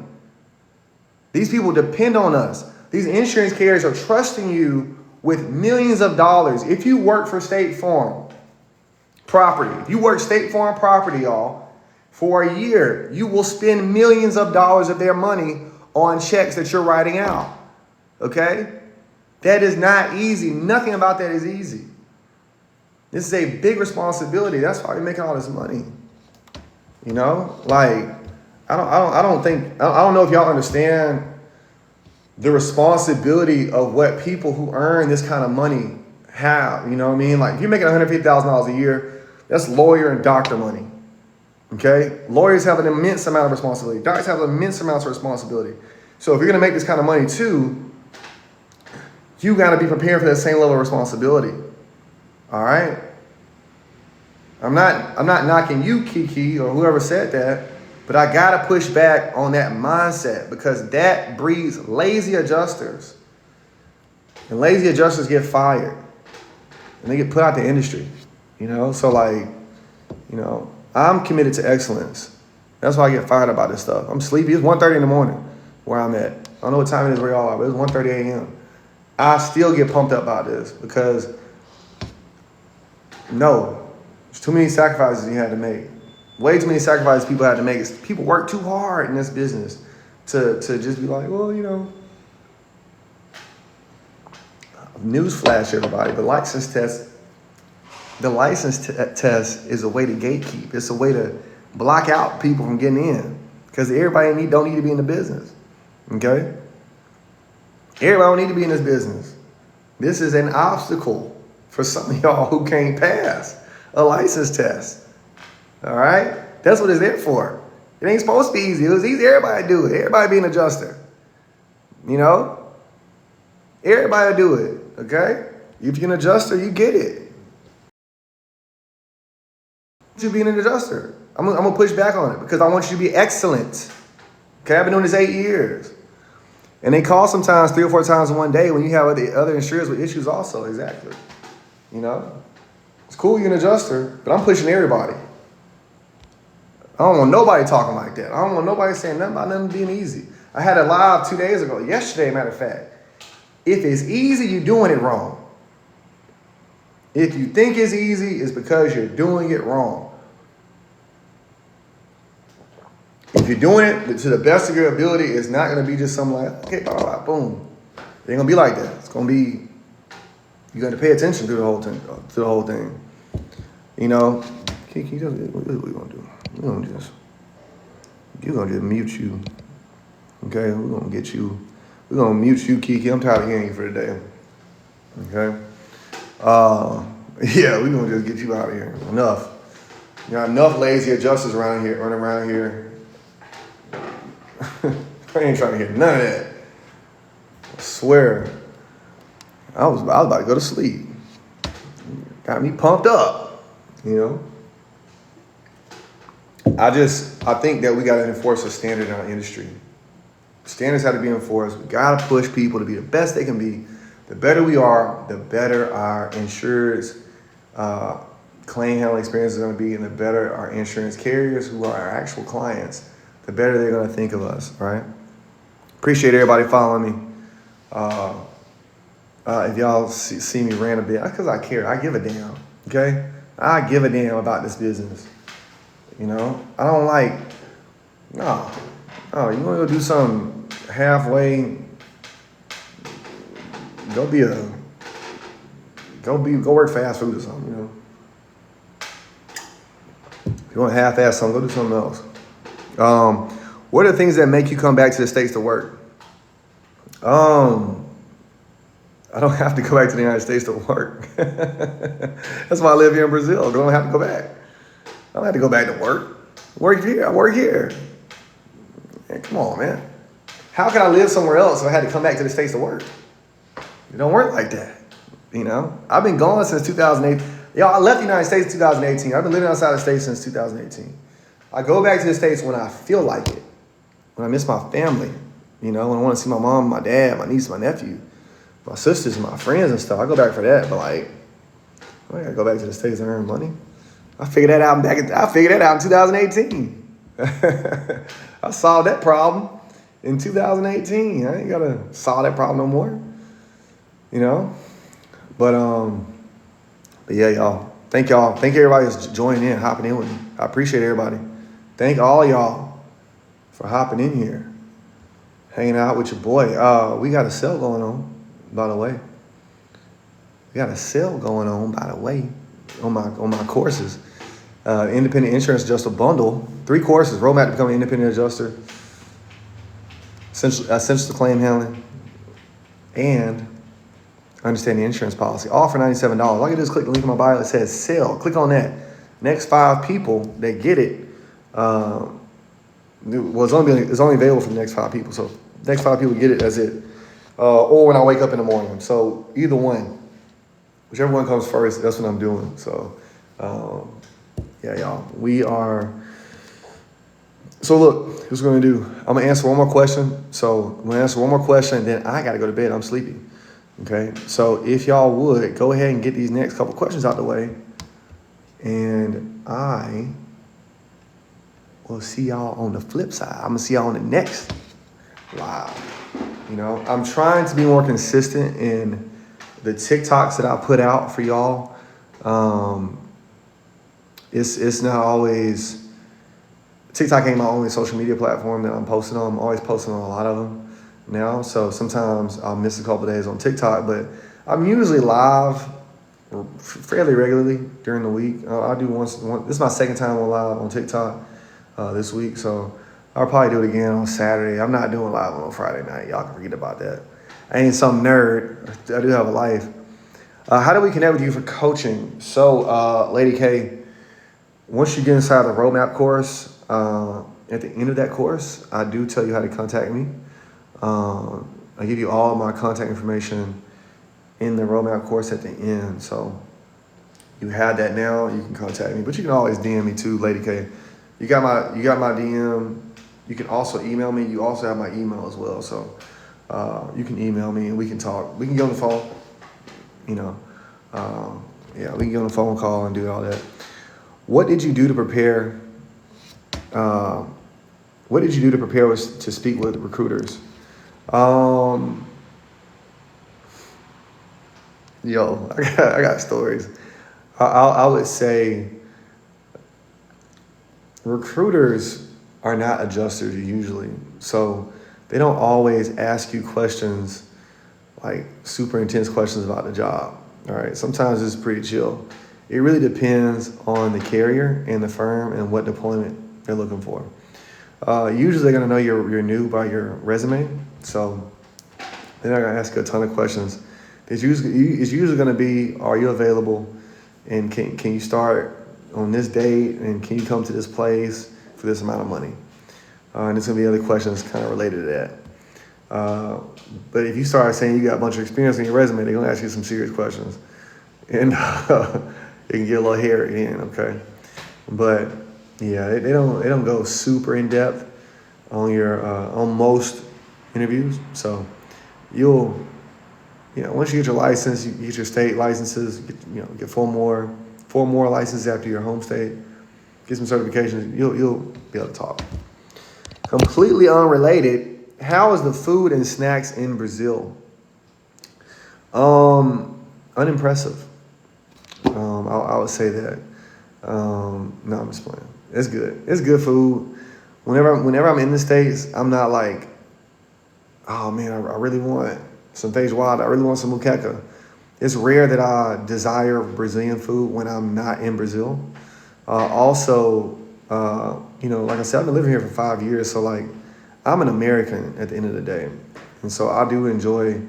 Speaker 1: These people depend on us. These insurance carriers are trusting you with millions of dollars. If you work for State Farm Property, if you work State Farm Property, y'all, for a year, you will spend millions of dollars of their money on checks that you're writing out. Okay? That is not easy. Nothing about that is easy. This is a big responsibility. That's why we're making all this money. You know, like I don't know if y'all understand the responsibility of what people who earn this kind of money have. You know what I mean? Like if you're making $150,000 a year, that's lawyer and doctor money. Okay, lawyers have an immense amount of responsibility. Doctors have immense amounts of responsibility. So if you're gonna make this kind of money too, you got to be prepared for that same level of responsibility. All right. I'm not knocking you, Kiki, or whoever said that, but I got to push back on that mindset because that breeds lazy adjusters. And lazy adjusters get fired and they get put out the industry, you know? So like, you know, I'm committed to excellence. That's why I get fired about this stuff. I'm sleepy. It's 1:30 in the morning where I'm at. I don't know what time it is where y'all are, but it's 1:30 a.m. I still get pumped up about this because there's too many sacrifices you had to make. Way too many sacrifices people had to make. People work too hard in this business to just be like, well, you know. Newsflash, everybody, the license test is a way to gatekeep. It's a way to block out people from getting in because everybody don't need to be in the business. Okay? Everybody don't need to be in this business. This is an obstacle for some of y'all who can't pass a license test. All right? That's what it's there for. It ain't supposed to be easy. It was easy. Everybody do it. Everybody be an adjuster. You know? Everybody do it. Okay? If you're an adjuster, you get it. You be an adjuster. I'm going to push back on it because I want you to be excellent. Okay? I've been doing this 8 years. And they call sometimes 3 or 4 times in one day when you have the other insurers with issues also. Exactly. You know? It's cool you're an adjuster, but I'm pushing everybody. I don't want nobody talking like that. I don't want nobody saying nothing about nothing being easy. I had a live 2 days ago, yesterday, matter of fact. If it's easy, you're doing it wrong. If you think it's easy, it's because you're doing it wrong. If you're doing it to the best of your ability, it's not going to be just something like, okay, blah, blah, blah, boom. It ain't going to be like that. It's going to be, you're going to pay attention to the whole thing. You know, Kiki, what are we going to do? You're going to just mute you. Okay, we're going to mute you, Kiki. I'm tired of hearing you for today. Okay? Yeah, we're going to just get you out of here. Enough. You got enough lazy adjusters running around here. I ain't trying to hear none of that. I swear. I was about to go to sleep. Got me pumped up, you know? I think that we got to enforce a standard in our industry. Standards have to be enforced. We got to push people to be the best they can be. The better we are, the better our insureds claim handling experience is going to be, and the better our insurance carriers, who are our actual clients, the better they're going to think of us, right? Appreciate everybody following me. If y'all see me rant a bit, that's because I care. I give a damn, okay? I give a damn about this business. You know? I don't like, no, you want to go do something halfway, go work fast food or something, you know? If you want to half-ass something, go do something else. What are the things that make you come back to the States to work? I don't have to go back to the United States to work. That's why I live here in Brazil. I don't have to go back. I don't have to go back to work. I work here. Man, come on, man. How can I live somewhere else if I had to come back to the States to work? It don't work like that. You know? I've been gone since 2008. Y'all, I left the United States in 2018. I've been living outside the States since 2018. I go back to the States when I feel like it. When I miss my family. You know, when I want to see my mom, my dad, my niece, my nephew, my sisters, my friends and stuff. I go back for that. But like, I gotta go back to the States and earn money. I figured that out in 2018. I solved that problem in 2018. I ain't gotta solve that problem no more. You know? But yeah, y'all. Thank y'all. Thank everybody that's joining in, hopping in with me. I appreciate everybody. Thank all y'all for hopping in here, hanging out with your boy. We got a sale going on, by the way. On my courses. Independent Insurance Adjuster Bundle. 3 courses. Roadmap to become an independent adjuster. Essential claim handling. And understanding insurance policy. All for $97. All you do is click the link in my bio. It says sale. Click on that. Next 5 people that get it. It's only available for the next 5 people. So next 5 people get it. That's it. Or when I wake up in the morning. So either one. Whichever one comes first, that's what I'm doing. So, yeah, y'all. So look, here's what we're going to do. I'm going to answer one more question. So I'm going to answer one more question, then I got to go to bed. I'm sleepy. Okay? So if y'all would, go ahead and get these next couple questions out the way. And I will see y'all on the flip side. I'm going to see y'all on the next live. You know, I'm trying to be more consistent in the TikToks that I put out for y'all. It's not always, TikTok ain't my only social media platform that I'm posting on. I'm always posting on a lot of them now. So sometimes I'll miss a couple of days on TikTok, but I'm usually live fairly regularly during the week. I do once. This is my second time on live on TikTok this week. So I'll probably do it again on Saturday. I'm not doing live on Friday night. Y'all can forget about that. I ain't some nerd. I do have a life. How do we connect with you for coaching? So, Lady K, once you get inside the roadmap course, at the end of that course, I do tell you how to contact me. I give you all my contact information in the roadmap course at the end. So you have that now. You can contact me, but you can always DM me too, Lady K. You got my DM. You can also email me. You also have my email as well. So you can email me and we can talk. We can get on the phone. You know, yeah, we can get on a phone call and do all that. What did you do to prepare? To speak with recruiters? Yo, I got stories. I would say recruiters are not adjusters usually, so they don't always ask you questions like super intense questions about the job. All right, sometimes it's pretty chill. It really depends on the carrier and the firm and what deployment they're looking for. Usually they're gonna know you're new by your resume, so they're not gonna ask you a ton of questions. It's usually gonna be, are you available, and can you start on this date, and can you come to this place for this amount of money? And there's gonna be other questions kind of related to that. But if you start saying you got a bunch of experience in your resume, they're gonna ask you some serious questions, and it can get a little hairy in, okay? But yeah, they don't go super in depth on your on most interviews. So once you get your license, you get your state licenses, get four more licenses after your home state, get some certifications, you'll be able to talk. Completely unrelated. How is the food and snacks in Brazil? Unimpressive. I would say that. No, I'm just playing. It's good. It's good food. Whenever I'm in the States, I'm not like, oh man, I really want some feijoada. I really want some moqueca. It's rare that I desire Brazilian food when I'm not in Brazil. Also, like I said, I've been living here for 5 years, so like, I'm an American at the end of the day. And so I do enjoy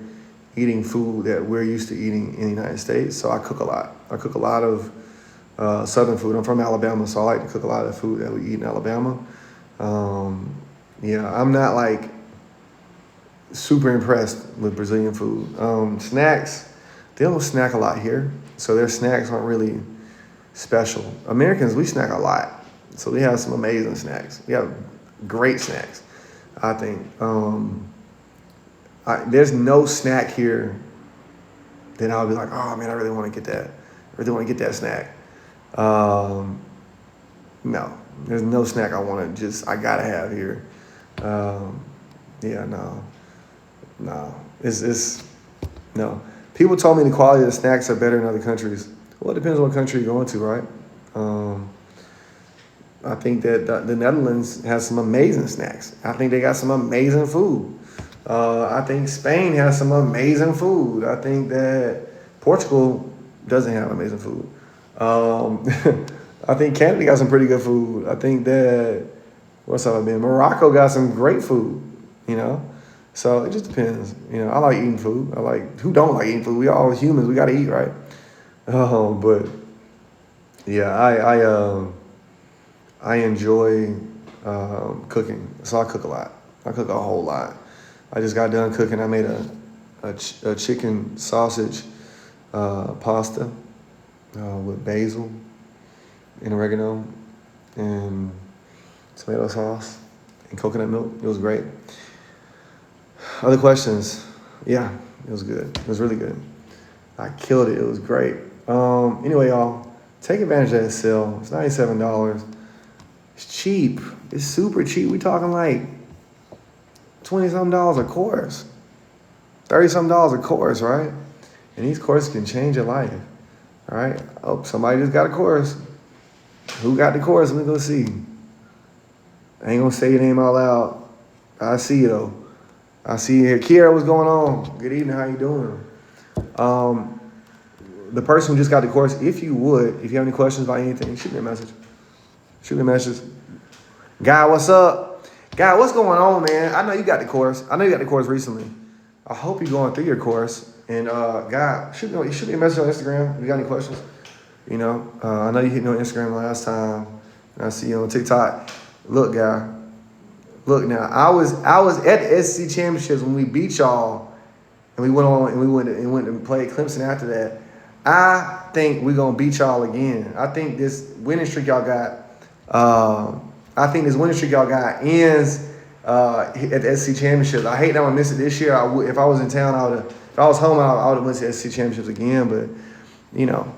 Speaker 1: eating food that we're used to eating in the United States. So I cook a lot. I cook a lot of Southern food. I'm from Alabama, so I like to cook a lot of the food that we eat in Alabama. I'm not like super impressed with Brazilian food. Snacks, they don't snack a lot here. So their snacks aren't really special. Americans, we snack a lot. So we have some amazing snacks. We have great snacks, I think. There's no snack here that I'll be like, oh man, I really want to get that. I really want to get that snack. No, there's no snack I gotta have here. Yeah, no. It's no. People told me the quality of the snacks are better in other countries. Well, it depends on what country you're going to, right? I think that the Netherlands has some amazing snacks. I think they got some amazing food. I think Spain has some amazing food. I think that Portugal doesn't have amazing food. I think Canada got some pretty good food. I think that, what's up, man? Morocco got some great food, you know? So it just depends. You know, I like eating food. Who don't like eating food? We all humans, we got to eat, right? But yeah, I enjoy cooking. So I cook a lot. I cook a whole lot. I just got done cooking. I made a chicken sausage pasta with basil and oregano and tomato sauce and coconut milk. It was great. Other questions? Yeah, it was good. It was really good. I killed it. It was great. Anyway, y'all, take advantage of that sale. It's $97. It's cheap. It's super cheap. We talking like $20-something a course. $30-something a course, right? And these courses can change your life. All right? Oh, somebody just got a course. Who got the course? Let me go see. I ain't gonna say your name out loud. I see you though. I see you here. Kiera, what's going on? Good evening. How you doing? The person who just got the course, if you have any questions about anything, shoot me a message. Shoot me a message. Guy, what's up? Guy, what's going on, man? I know you got the course. I know you got the course recently. I hope you're going through your course. And Guy, shoot me a message on Instagram if you got any questions. You know, I know you hit me on Instagram last time. And I see you on TikTok. Look, Guy. Look now, I was at the SEC championships when we beat y'all, and we went and played Clemson after that. I think we're gonna beat y'all again. I think this winning streak y'all got. Ends at the SEC championships. I hate that I'm gonna miss it this year. If I was in town, if I was home, I would have went to the SEC championships again. But you know,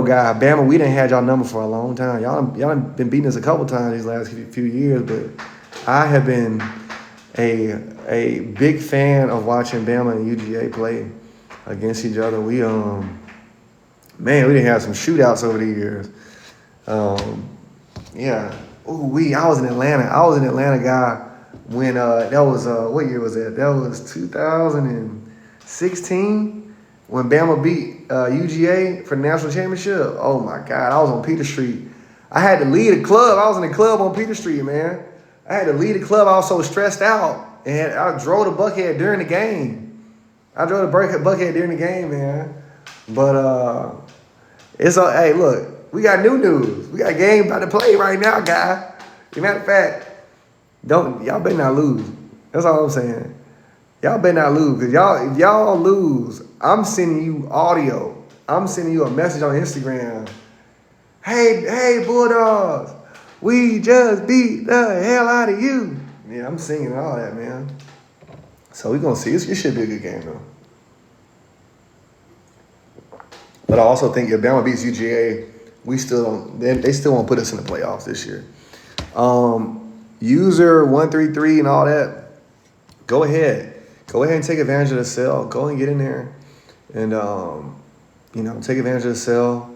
Speaker 1: guy, Bama, we done had y'all number for a long time. Y'all done been beating us a couple times these last few years, but I have been a big fan of watching Bama and UGA play against each other. We didn't have some shootouts over the years. Yeah. I was in Atlanta, guy, when that was what year was that? That was 2016 when Bama beat UGA for the national championship. Oh my God, I was on Peter Street. I had to leave the club. I was in the club on Peter Street, man. I had to leave the club. I was so stressed out. And I drove to Buckhead during the game. Man. But hey, look, we got new news. We got a game about to play right now, guy. As a matter of fact, y'all better not lose. That's all I'm saying. Y'all better not lose. Because if y'all lose, I'm sending you audio. I'm sending you a message on Instagram. Hey, Bulldogs. We just beat the hell out of you. Yeah, I'm singing all that, man. So we're going to see. It should be a good game, though. But I also think if Bama beats UGA, they still won't put us in the playoffs this year. User 133 and all that, go ahead. Go ahead and take advantage of the sale. Go and get in there and, take advantage of the sale.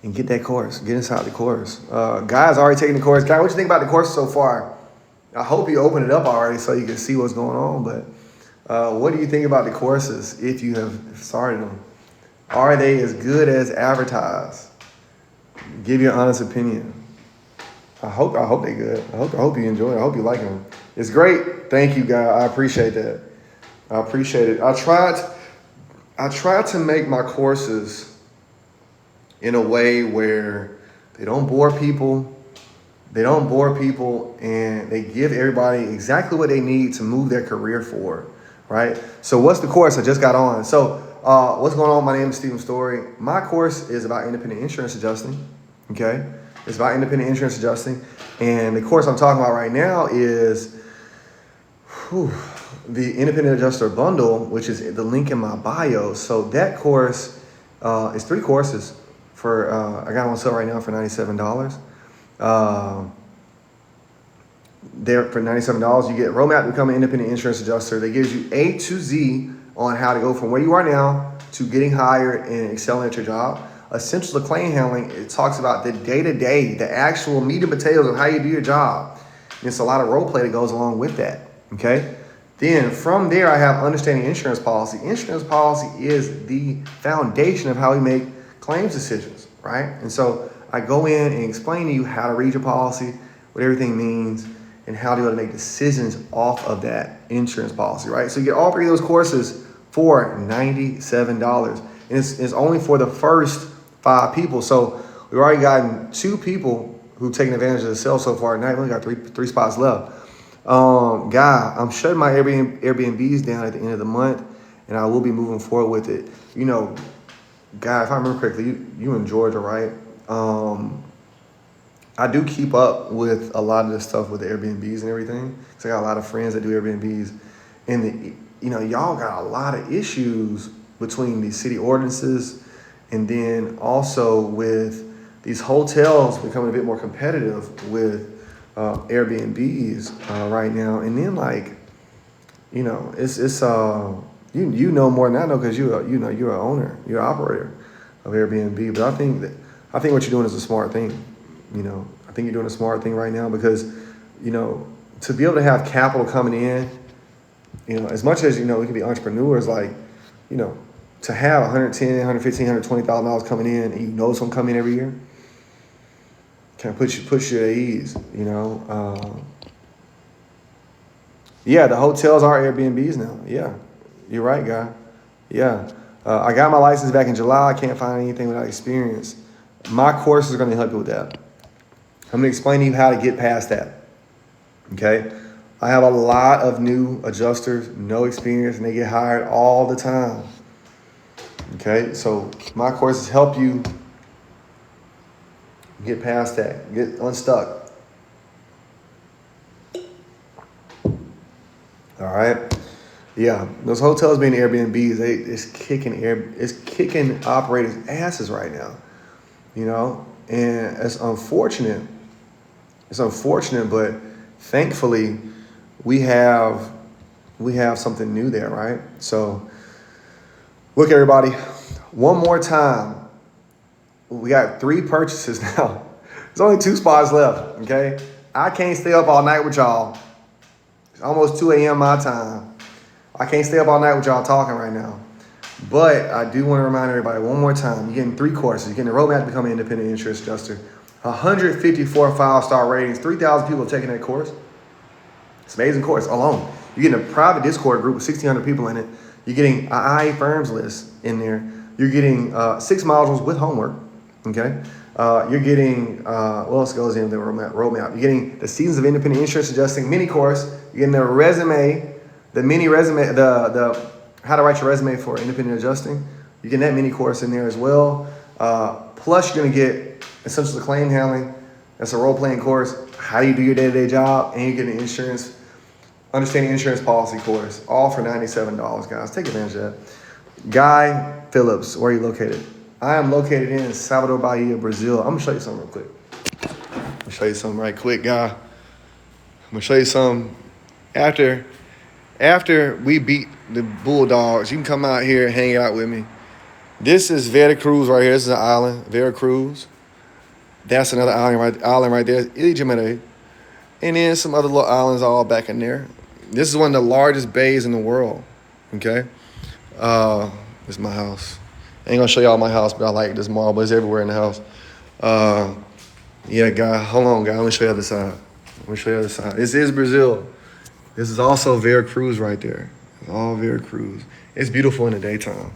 Speaker 1: And get that course. Get inside the course. Guys already taking the course. Guy, what you think about the course so far? I hope you open it up already so you can see what's going on. But what do you think about the courses if you have started them? Are they as good as advertised? Give your honest opinion. I hope they're good. I hope you enjoy it. I hope you like them. It's great. Thank you, guy. I appreciate that. I appreciate it. I tried to make my courses in a way where they don't bore people, and they give everybody exactly what they need to move their career forward, right? So what's the course I just got on? So what's going on? My name is Stephen Story. My course is about independent insurance adjusting, okay? It's about independent insurance adjusting. And the course I'm talking about right now is the Independent Adjuster Bundle, which is the link in my bio. So that course is 3 courses for I got them on sale right now for $97. There for $97, you get roadmap to become an independent insurance adjuster. That gives you A to Z on how to go from where you are now to getting hired and excelling at your job. Essential to claim handling, it talks about the day-to-day, the actual meat and potatoes of how you do your job. And it's a lot of role play that goes along with that, okay? Then from there, I have understanding insurance policy. Insurance policy is the foundation of how we make claims decisions, right? And so I go in and explain to you how to read your policy, what everything means, and how to be able to make decisions off of that insurance policy, right? So you get all three of those courses for $97. And it's only for the first 5 people. So we've already gotten 2 people who've taken advantage of the sale so far. Now we've only got three spots left. Guy, I'm shutting my Airbnbs down at the end of the month, and I will be moving forward with it. You know, Guy, if I remember correctly, you in Georgia, right? I do keep up with a lot of the stuff with the Airbnbs and everything. So I got a lot of friends that do Airbnbs, and y'all got a lot of issues between these city ordinances, and then also with these hotels becoming a bit more competitive with Airbnbs right now. And then it's you know more than I know, because you're an owner, you're an operator of Airbnb. But I think what you're doing is a smart thing. I think you're doing a smart thing right now, because to be able to have capital coming in, as much as we can be entrepreneurs, to have $110,000, $115,000, $120,000 coming in, and it's gonna come in every year, kind of push you at ease. Yeah, the hotels are Airbnbs now. Yeah, you're right, guy. Yeah, I got my license back in July. I can't find anything without experience. My course is going to help you with that. I'm going to explain to you how to get past that. Okay, I have a lot of new adjusters, no experience, and they get hired all the time. Okay, so my courses help you get past that, get unstuck. All right, yeah, those hotels being Airbnbs, it's kicking operators' asses right now. And it's unfortunate. But thankfully we have something new there, right? So look, everybody, one more time. We got 3 purchases now. There's only 2 spots left, okay? I can't stay up all night with y'all. It's almost 2 a.m. my time. I can't stay up all night with y'all talking right now. But I do want to remind everybody one more time, you're getting 3 courses. You're getting a roadmap to become an independent insurance adjuster, 154 5-star ratings, 3,000 people have taken that course. It's an amazing course alone. You're getting a private Discord group with 1,600 people in it. You're getting an IA firms list in there. You're getting 6 modules with homework, okay? You're getting, what else goes in the roadmap? You're getting the Seasons of Independent Insurance Adjusting mini course. You're getting the resume, the mini resume, the how to write your resume for independent adjusting. You're getting that mini course in there as well. Plus, you're going to get Essentials to Claim Handling. That's a role-playing course. How do you do your day-to-day job? And you get an understanding insurance policy course, all for $97, guys. Take advantage of that. Guy Phillips, where are you located? I am located in Salvador Bahia, Brazil. I'm going to show you something real quick. I'm going to show you something right quick, guy. I'm going to show you something. After we beat the Bulldogs, you can come out here and hang out with me. This is Veracruz right here. This is an island, Veracruz. That's another island right there, Ilha. And then some other little islands all back in there. This is one of the largest bays in the world, okay? This is my house. I ain't gonna show y'all my house, but I like this marble. It's everywhere in the house. Yeah, guy, hold on, guy. Let me show you the other side. This is Brazil. This is also Veracruz right there. It's all Veracruz. It's beautiful in the daytime.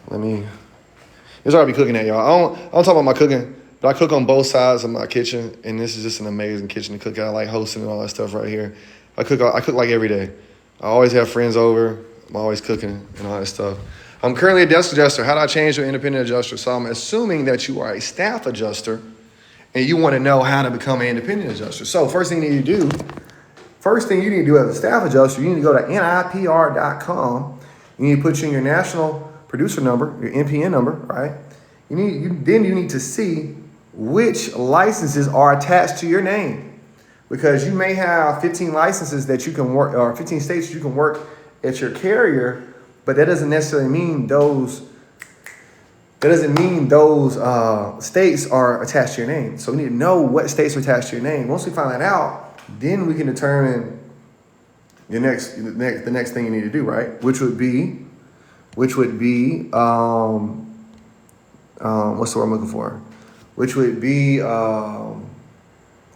Speaker 1: It's already cooking at y'all. I don't talk about my cooking, but I cook on both sides of my kitchen, and this is just an amazing kitchen to cook at. I like hosting and all that stuff right here. I cook like every day. I always have friends over. I'm always cooking and all that stuff. I'm currently a desk adjuster. How do I change to an independent adjuster? So I'm assuming that you are a staff adjuster and you want to know how to become an independent adjuster. So first thing you need to do as a staff adjuster, you need to go to NIPR.com. You need to put in your national producer number, your NPN number, right? Then you need to see which licenses are attached to your name, because you may have 15 licenses that you can work, or 15 states you can work at your carrier, but that doesn't necessarily mean those. That doesn't mean those states are attached to your name. So we need to know what states are attached to your name. Once we find that out, then we can determine the next thing you need to do, right? Which would be what's the word I'm looking for? Which would be oh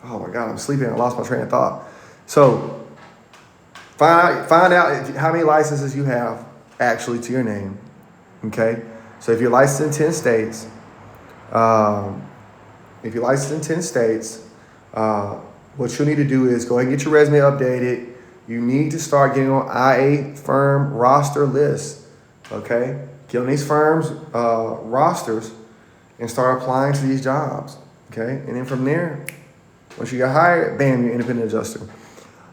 Speaker 1: my God, I'm sleeping. I lost my train of thought. So find out how many licenses you have actually to your name. Okay. So if you're licensed in 10 states, what you'll need to do is go ahead and get your resume updated. You need to start getting on IA firm roster lists, okay? Get on these firms' rosters and start applying to these jobs, okay? And then from there, once you get hired, bam, you're independent adjuster.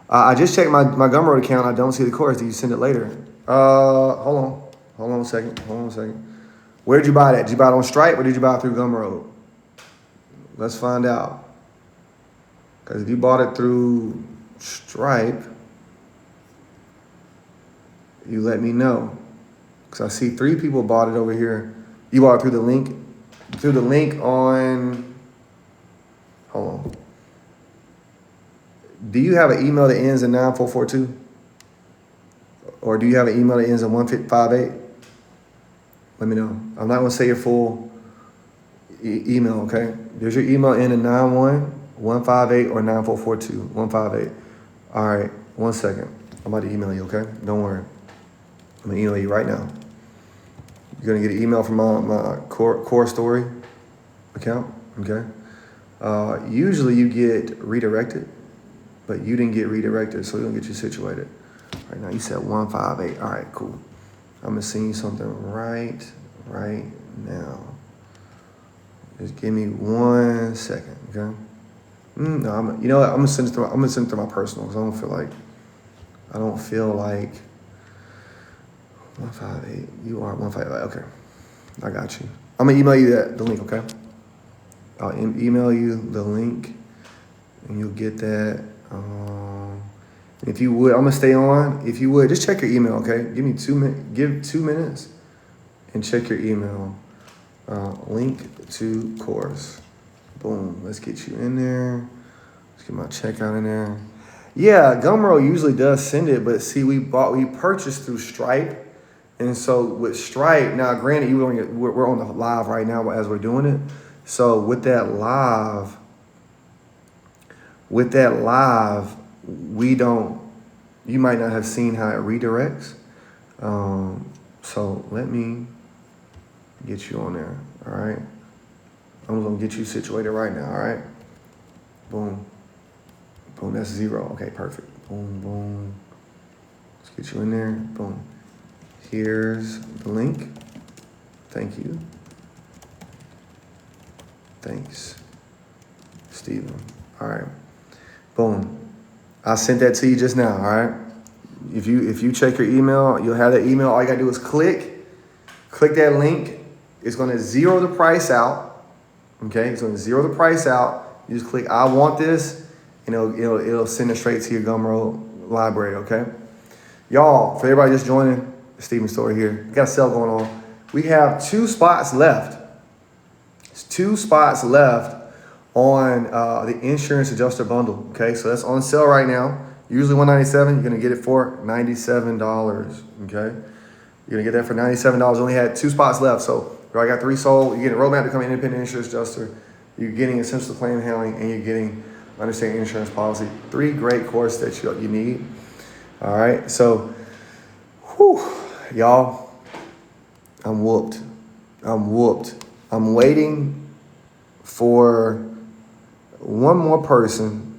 Speaker 1: I just checked my Gumroad account. I don't see the course. Did you send it later? Hold on a second. Where did you buy that? Did you buy it on Stripe or did you buy it through Gumroad? Let's find out. Because if you bought it through Stripe, you let me know. Because I see 3 people bought it over here. You bought it through the link. Through the link on. Hold on. Do you have an email that ends in 9442? Or do you have an email that ends in 1558? Let me know. I'm not going to say your full email, okay? Does your email end in 91158 or 9442? 158. All right, 1 second. I'm about to email you, okay? Don't worry. I'm going to email you right now. You're going to get an email from my core story account, okay? Usually you get redirected, but you didn't get redirected, so we're going to get you situated. Right now, you said 158. All right, cool. I'm going to send you something right now. Just give me 1 second, okay? No, I'm going to send it through my personal, because I don't feel like 158. You are 158. Okay, I got you. I'm going to email you the link, okay? I'll email you the link, and you'll get that. If you would, I'm gonna stay on. If you would, just check your email, okay? Give 2 minutes and check your email. Link to course. Boom. Let's get you in there. Let's get my checkout in there. Yeah, Gumroad usually does send it, but see, we purchased through Stripe, and so with Stripe, now granted, we're on the live right now as we're doing it. So with that live, you might not have seen how it redirects. So let me get you on there, all right? I'm gonna get you situated right now, all right? Boom. Boom, that's 0. Okay, perfect. Boom, boom. Let's get you in there, boom. Here's the link. Thank you. Thanks, Steven. All right, boom. I sent that to you just now, all right? If you check your email, you'll have that email. All you gotta do is click that link. It's gonna zero the price out, okay? It's gonna zero the price out. You just click, I want this, and it'll send it straight to your Gumroad library, okay? Y'all, for everybody just joining, Steven Story here. We got a sale going on. We have 2 spots left. It's 2 spots left on the insurance adjuster bundle, okay? So that's on sale right now. Usually $197, you're gonna get it for $97, okay? You're gonna get that for $97. Only had 2 spots left, so we already got 3 sold. You're getting a roadmap to become an independent insurance adjuster. You're getting essential claim handling, and you're getting understanding insurance policy. 3 great courses that you need. All right, so, y'all, I'm whooped. I'm waiting for one more person.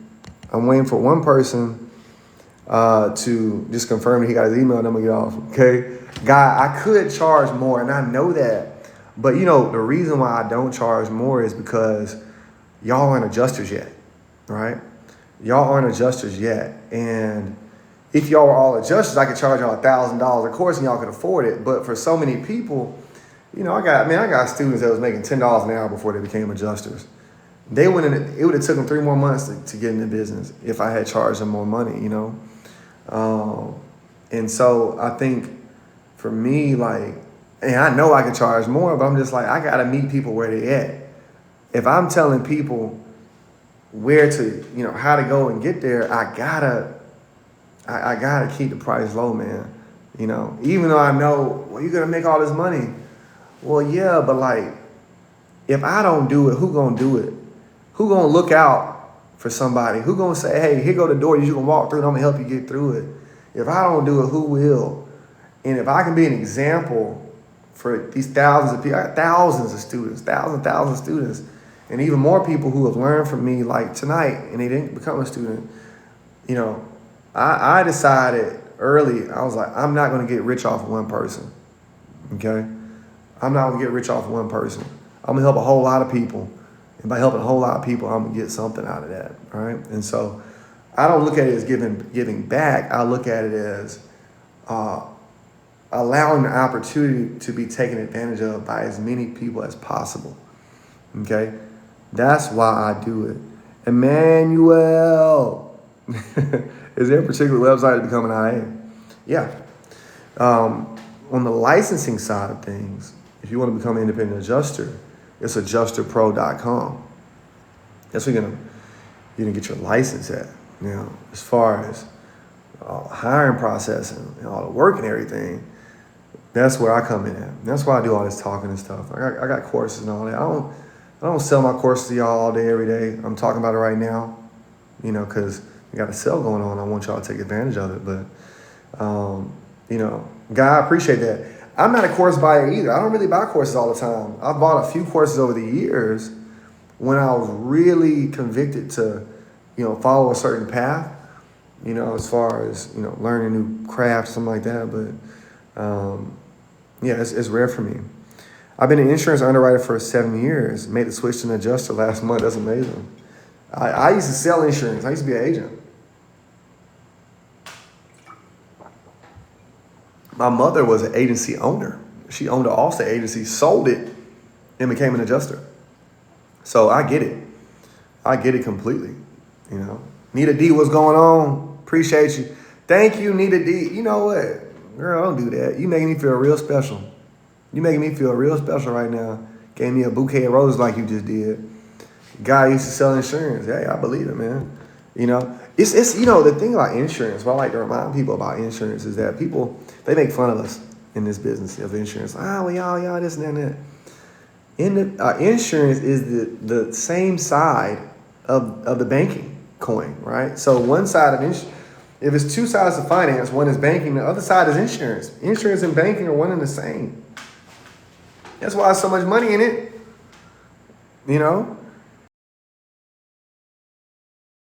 Speaker 1: I'm waiting for one person to just confirm that he got his email, and I'm gonna get off, okay? Guy, I could charge more, and I know that. But, the reason why I don't charge more is because y'all aren't adjusters yet, right? Y'all aren't adjusters yet. And if y'all were all adjusters, I could charge y'all $1,000 a course and y'all could afford it. But for so many people, I got students that was making $10 an hour before they became adjusters. They went in. It would have took them 3 more months to get into business if I had charged them more money. And so I think for me, like, and I know I can charge more, but I'm just like, I gotta meet people where they at. If I'm telling people where to, how to go and get there, I gotta keep the price low, man. Even though I know, well, you're gonna make all this money. Well, yeah, but like, if I don't do it, who gonna do it? Who gonna look out for somebody? Who gonna say, hey, here go the door, you can walk through it, I'm gonna help you get through it. If I don't do it, who will? And if I can be an example for these thousands of people, I got thousands of students, thousands of students, and even more people who have learned from me like tonight and they didn't become a student, I decided early, I was like, I'm not gonna get rich off of one person, okay? I'm not gonna get rich off of one person. I'm gonna help a whole lot of people. And by helping a whole lot of people, I'm gonna get something out of that, all right? And so I don't look at it as giving back. I look at it as allowing the opportunity to be taken advantage of by as many people as possible, okay? That's why I do it. Emmanuel, is there a particular website to become an IA? Yeah. On the licensing side of things, if you want to become an independent adjuster, it's adjusterpro.com. That's where you're gonna get your license at. As far as hiring process and all the work and everything, that's where I come in at. That's why I do all this talking and stuff. I got courses and all that. I don't sell my courses to y'all all day, every day. I'm talking about it right now, because we got a sale going on. I want y'all to take advantage of it. But, God, I appreciate that. I'm not a course buyer either. I don't really buy courses all the time. I've bought a few courses over the years when I was really convicted to, follow a certain path, as far as, learning a new craft, something like that. But, it's rare for me. I've been an insurance underwriter for 7 years, made the switch to an adjuster last month. That's amazing. I used to sell insurance. I used to be an agent. My mother was an agency owner. She owned an Allstate agency, sold it, and became an adjuster. So I get it. I get it completely. Nita D, what's going on? Appreciate you. Thank you, Nita D. You know what? Girl, don't do that. You making me feel real special. You making me feel real special right now. Gave me a bouquet of roses like you just did. Guy used to sell insurance. Hey, I believe it, man. It's the thing about insurance, what I like to remind people about insurance is that people, they make fun of us in this business of insurance. Well, y'all, this and that. Insurance is the same side of the banking coin, right? So one side of insurance, if it's two sides of finance, one is banking, the other side is insurance. Insurance and banking are one and the same. That's why there's so much money in it,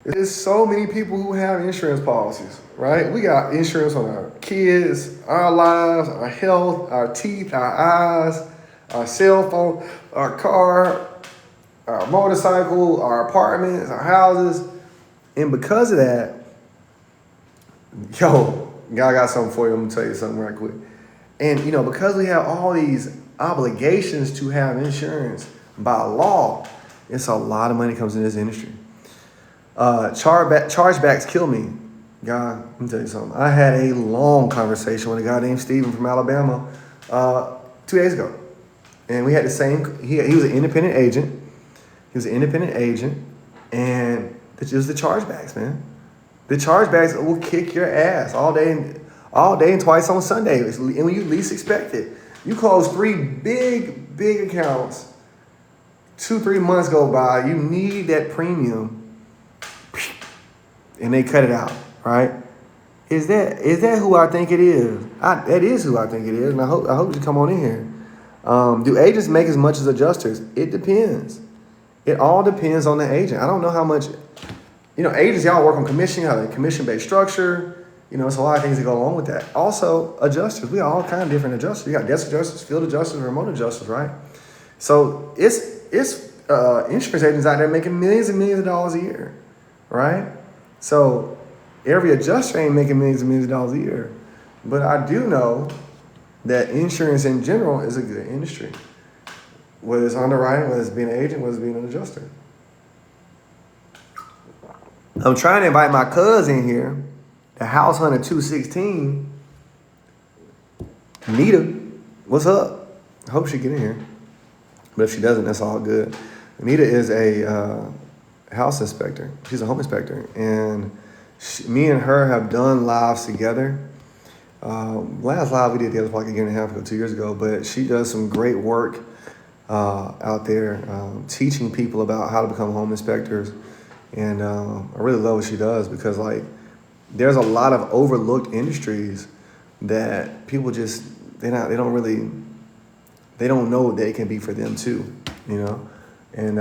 Speaker 1: There's so many people who have insurance policies, right? We got insurance on our kids, our lives, our health, our teeth, our eyes, our cell phone, our car, our motorcycle, our apartments, our houses. And because of that, I got something for you. I'm going to tell you something right quick. And, because we have all these obligations to have insurance by law, it's a lot of money comes in this industry. Chargebacks kill me. God, let me tell you something. I had a long conversation with a guy named Steven from Alabama 2 days ago. And we had the same, he was an independent agent. And it was the chargebacks, man. The chargebacks will kick your ass all day and twice on Sunday. And when you least expect it. You close 3 big accounts, 2-3 months go by, you need that premium, and they cut it out, right? Is that who I think it is? That is who I think it is, and I hope you come on in here. Do agents make as much as adjusters? It depends. It all depends on the agent. I don't know how much, agents, y'all work on commission, how the commission-based structure. It's a lot of things that go along with that. Also, adjusters. We got all kind of different adjusters. You got desk adjusters, field adjusters, remote adjusters, right? So it's insurance agents out there making millions and millions of dollars a year, right? So every adjuster ain't making millions and millions of dollars a year. But I do know that insurance in general is a good industry. Whether it's underwriting, whether it's being an agent, whether it's being an adjuster. I'm trying to invite my cousin here, the House Hunter 216. Nita, what's up? I hope she get in here. But if she doesn't, that's all good. Nita is a house inspector. She's a home inspector. And me and her have done lives together. Last live we did together was like a year and a half ago, 2 years ago. But she does some great work out there teaching people about how to become home inspectors. And I really love what she does because like there's a lot of overlooked industries that people just they don't know that it can be for them too, you know. And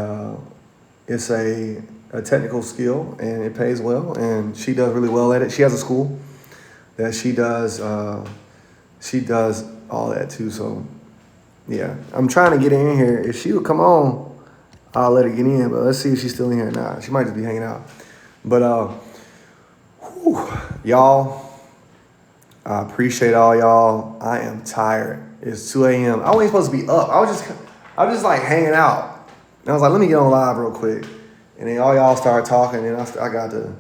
Speaker 1: it's a technical skill and it pays well, and she does really well at it. She has a school that she does all that too. So yeah, I'm trying to get her in here. If she would come on, I'll let her get in, but let's see if she's still in here or not. She might just be hanging out. But y'all, I appreciate all y'all. I am tired. It's 2 a.m. I wasn't supposed to be up. I was just like hanging out. And I was like, let me get on live real quick. And then all y'all started talking, and I didn't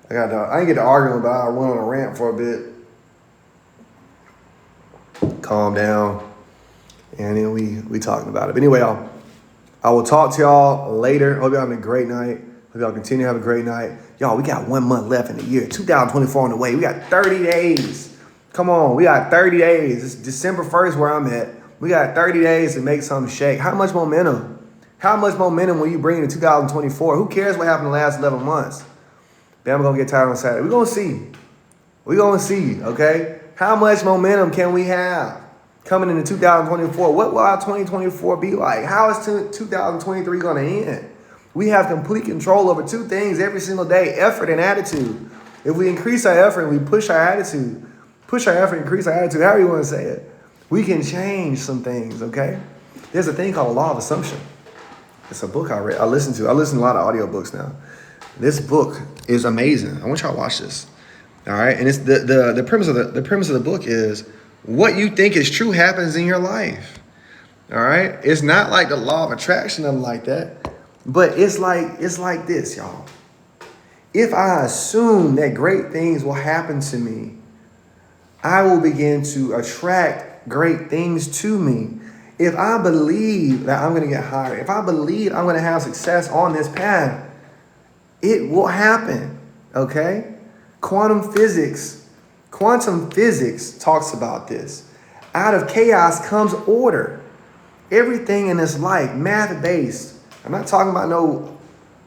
Speaker 1: get to arguing, but I went on a rant for a bit. Calm down. And then we talking about it. But anyway, y'all, I will talk to y'all later. Hope y'all having a great night. Hope y'all continue to have a great night. Y'all, we got 1 month left in the year. 2024 on the way. We got 30 days. Come on, we got 30 days. It's December 1st where I'm at. We got 30 days to make something shake. How much momentum? How much momentum will you bring into 2024? Who cares what happened the last 11 months? Bama gonna get tired on Saturday. We're gonna see. We're gonna see, okay? How much momentum can we have coming into 2024? What will our 2024 be like? How is 2023 gonna end? We have complete control over two things every single day: effort and attitude. If we increase our effort and we push our attitude, increase our attitude, however you want to say it, we can change some things, okay? There's a thing called Law of Assumption. It's a book I read. I listen to a lot of audiobooks now. This book is amazing. I want y'all to watch this. All right? And it's the premise of the book is what you think is true happens in your life. All right? It's not like the law of attraction, nothing like that. But it's like this, y'all. If I assume that great things will happen to me, I will begin to attract great things to me. If I believe that I'm going to get hired, if I believe I'm going to have success on this path, it will happen, okay? Quantum physics talks about this. Out of chaos comes order. Everything in this life, math-based. I'm not talking about no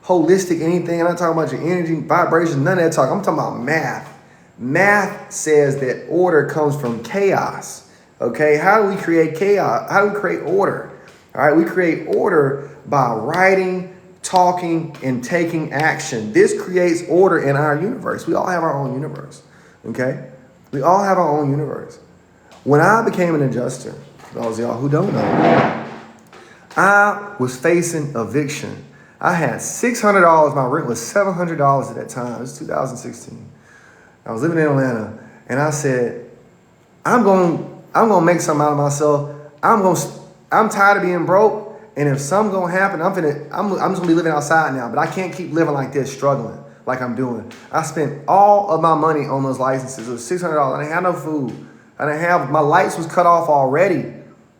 Speaker 1: holistic anything. I'm not talking about your energy, vibration, none of that talk. I'm talking about math. Math says that order comes from chaos. Okay, how do we create chaos? How do we create order? All right, we create order by writing, talking, and taking action. This creates order in our universe. We all have our own universe. Okay, we all have our own universe. When I became an adjuster, for those of y'all who don't know, I was facing eviction. I had $600. My rent was $700 at that time. It was 2016. I was living in Atlanta, and I said, I'm gonna make something out of myself. I'm tired of being broke, and if something's gonna happen, I'm just gonna be living outside now. But I can't keep living like this, struggling like I'm doing. I spent all of my money on those licenses. It was $600. I didn't have no food. My lights was cut off already.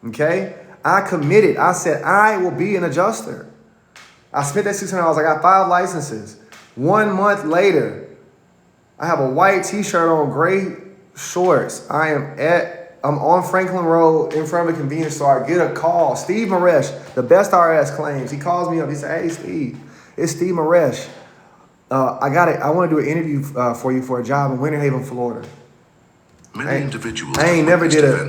Speaker 1: Okay, I committed. I said I will be an adjuster. I spent that $600. I got 5 licenses. 1 month later, I have a white t-shirt on, gray shorts. I'm on Franklin Road in front of a convenience store. I get a call. Steve Maresh, the best RS claims. He calls me up. He said, "Hey, Steve, it's Steve Maresh. I want to do an interview for you for a job in Winter Haven, Florida."
Speaker 2: Many individuals
Speaker 1: I ain't never did an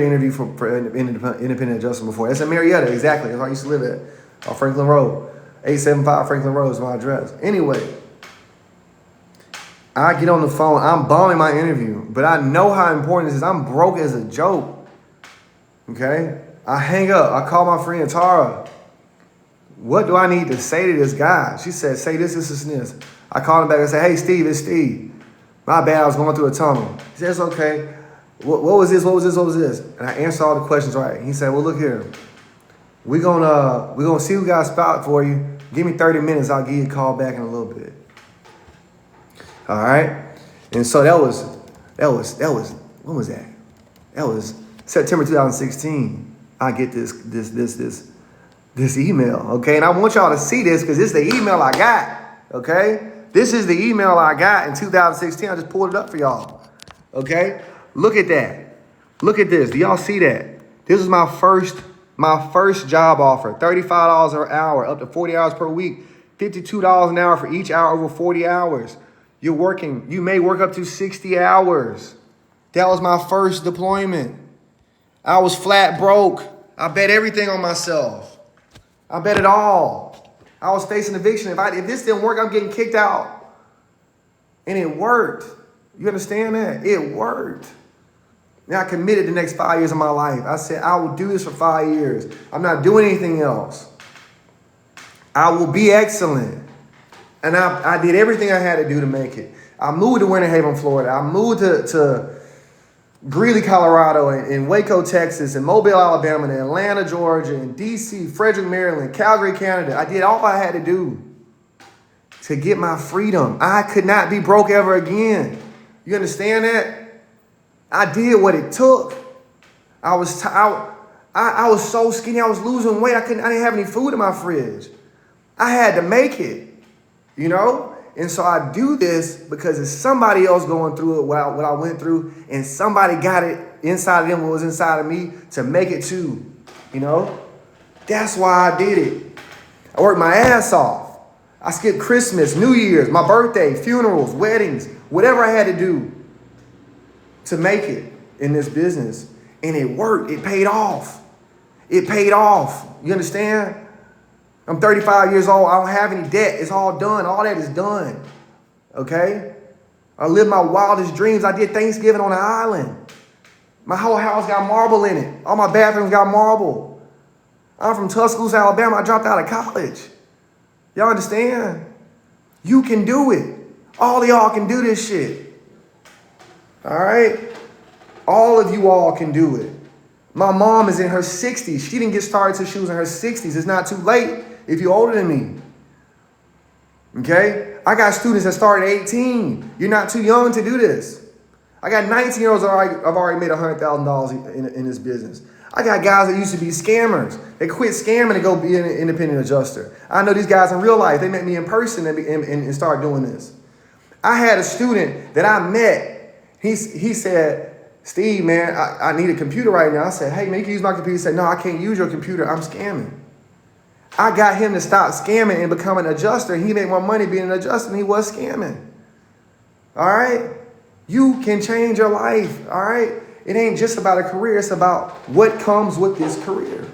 Speaker 1: interview for independent adjustment before. That's in Marietta, exactly. That's where I used to live at, on Franklin Road. 875 Franklin Road is my address. Anyway, I get on the phone. I'm bombing my interview, but I know how important this is. I'm broke as a joke. Okay? I hang up. I call my friend Tara. What do I need to say to this guy? She said, say this, this, and this. I called him back and said, "Hey, Steve, it's Steve. My bad, I was going through a tunnel." He said, "It's okay. What was this? What was this? What was this? And I answered all the questions right. He said, well, look here. We're gonna see who got a spot for you. Give me 30 minutes. I'll give you a call back in a little bit. All right. And so that was when was that? That was September 2016. I get this email. Okay. And I want y'all to see this because this is the email I got. Okay. This is the email I got in 2016. I just pulled it up for y'all. Okay. Look at that. Look at this. Do y'all see that? This is my first job offer. $35 an hour, up to 40 hours per week. $52 an hour for each hour over 40 hours. You may work up to 60 hours. That was my first deployment. I was flat broke. I bet everything on myself. I bet it all. I was facing eviction. If this didn't work, I'm getting kicked out. And it worked. You understand that? It worked. Now I committed the next 5 years of my life. I said, I will do this for 5 years. I'm not doing anything else. I will be excellent. And I did everything I had to do to make it. I moved to Winter Haven, Florida. I moved to Greeley, Colorado, and Waco, Texas, and Mobile, Alabama, and Atlanta, Georgia, and D.C., Frederick, Maryland, Calgary, Canada. I did all I had to do to get my freedom. I could not be broke ever again. You understand that? I did what it took. I was so skinny. I was losing weight. I didn't have any food in my fridge. I had to make it, you know? And so I do this because it's somebody else going through it, what I went through, and somebody got it inside of them, what was inside of me, to make it too, you know? That's why I did it. I worked my ass off. I skipped Christmas, New Year's, my birthday, funerals, weddings, whatever I had to do to make it in this business. And it worked. It paid off. It paid off. You understand? I'm 35 years old. I don't have any debt. It's all done. All that is done. Okay? I lived my wildest dreams. I did Thanksgiving on an island. My whole house got marble in it. All my bathrooms got marble. I'm from Tuscaloosa, Alabama. I dropped out of college. Y'all understand? You can do it. All of y'all can do this shit. All right? All of you all can do it. My mom is in her 60s. She didn't get started till she was in her 60s. It's not too late if you're older than me. Okay? I got students that started at 18. You're not too young to do this. I got 19-year-olds that I've already made $100,000 in this business. I got guys that used to be scammers. They quit scamming to go be an independent adjuster. I know these guys in real life. They met me in person and started doing this. I had a student that I met. He said, Steve, man, I need a computer right now. I said, hey, man, you can use my computer. He said, no, I can't use your computer. I'm scamming. I got him to stop scamming and become an adjuster. He made more money being an adjuster than he was scamming. All right? You can change your life. All right? It ain't just about a career. It's about what comes with this career.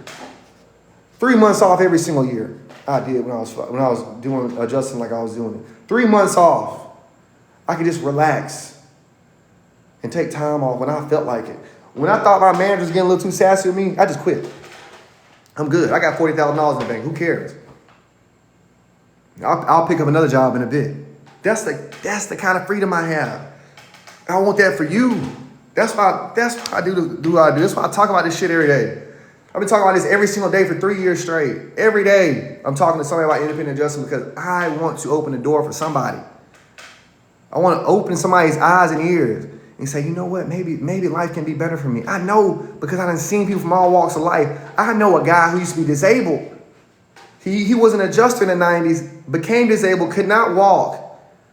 Speaker 1: 3 months off every single year I did when I was doing adjusting like I was doing it. 3 months off. I could just relax and take time off when I felt like it. When I thought my manager was getting a little too sassy with me, I just quit. I'm good. I got $40,000 in the bank. Who cares? I'll pick up another job in a bit. That's the kind of freedom I have. I want that for you. That's why I do what I do. That's why I talk about this shit every day. I've been talking about this every single day for 3 years straight. Every day I'm talking to somebody about independent adjustment because I want to open the door for somebody. I want to open somebody's eyes and ears and say, you know what, maybe life can be better for me. I know because I done seen people from all walks of life. I know a guy who used to be disabled. He was an adjuster in the 90s, became disabled, could not walk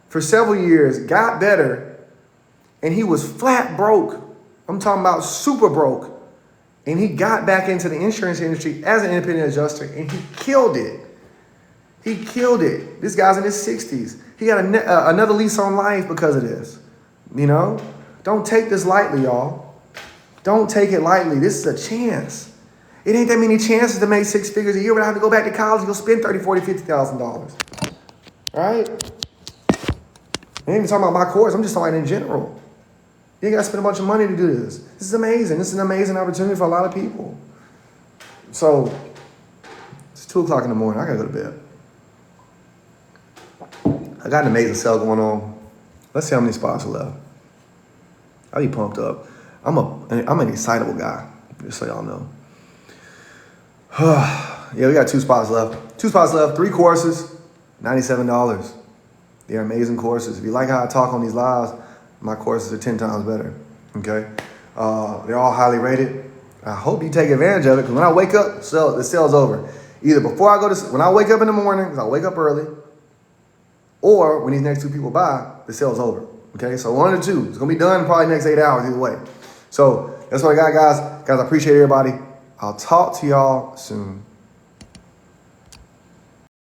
Speaker 1: for several years, got better, and he was flat broke. I'm talking about super broke. And he got back into the insurance industry as an independent adjuster, and he killed it. He killed it. This guy's in his 60s. He got another lease on life because of this. You know? Don't take this lightly, y'all. Don't take it lightly. This is a chance. It ain't that many chances to make 6 figures a year without having to go back to college and go spend $30,000, $40,000, $50,000. Right? I ain't even talking about my course. I'm just talking in general. You ain't got to spend a bunch of money to do this. This is amazing. This is an amazing opportunity for a lot of people. So, it's 2 o'clock in the morning. I got to go to bed. I got an amazing sale going on. Let's see how many spots are left. I'll be pumped up. I'm an excitable guy, just so y'all know. Yeah, we got 2 spots left. 2 spots left, 3 courses, $97. They're amazing courses. If you like how I talk on these lives, my courses are 10 times better, okay? They're all highly rated. I hope you take advantage of it, because when I wake up, the sale's over. Either before I go to, when I wake up in the morning, because I wake up early, or when these next 2 people buy, the sale's over, okay? So one of the two. It's going to be done probably next 8 hours either way. So that's what I got, guys. Guys, I appreciate everybody. I'll talk to y'all soon.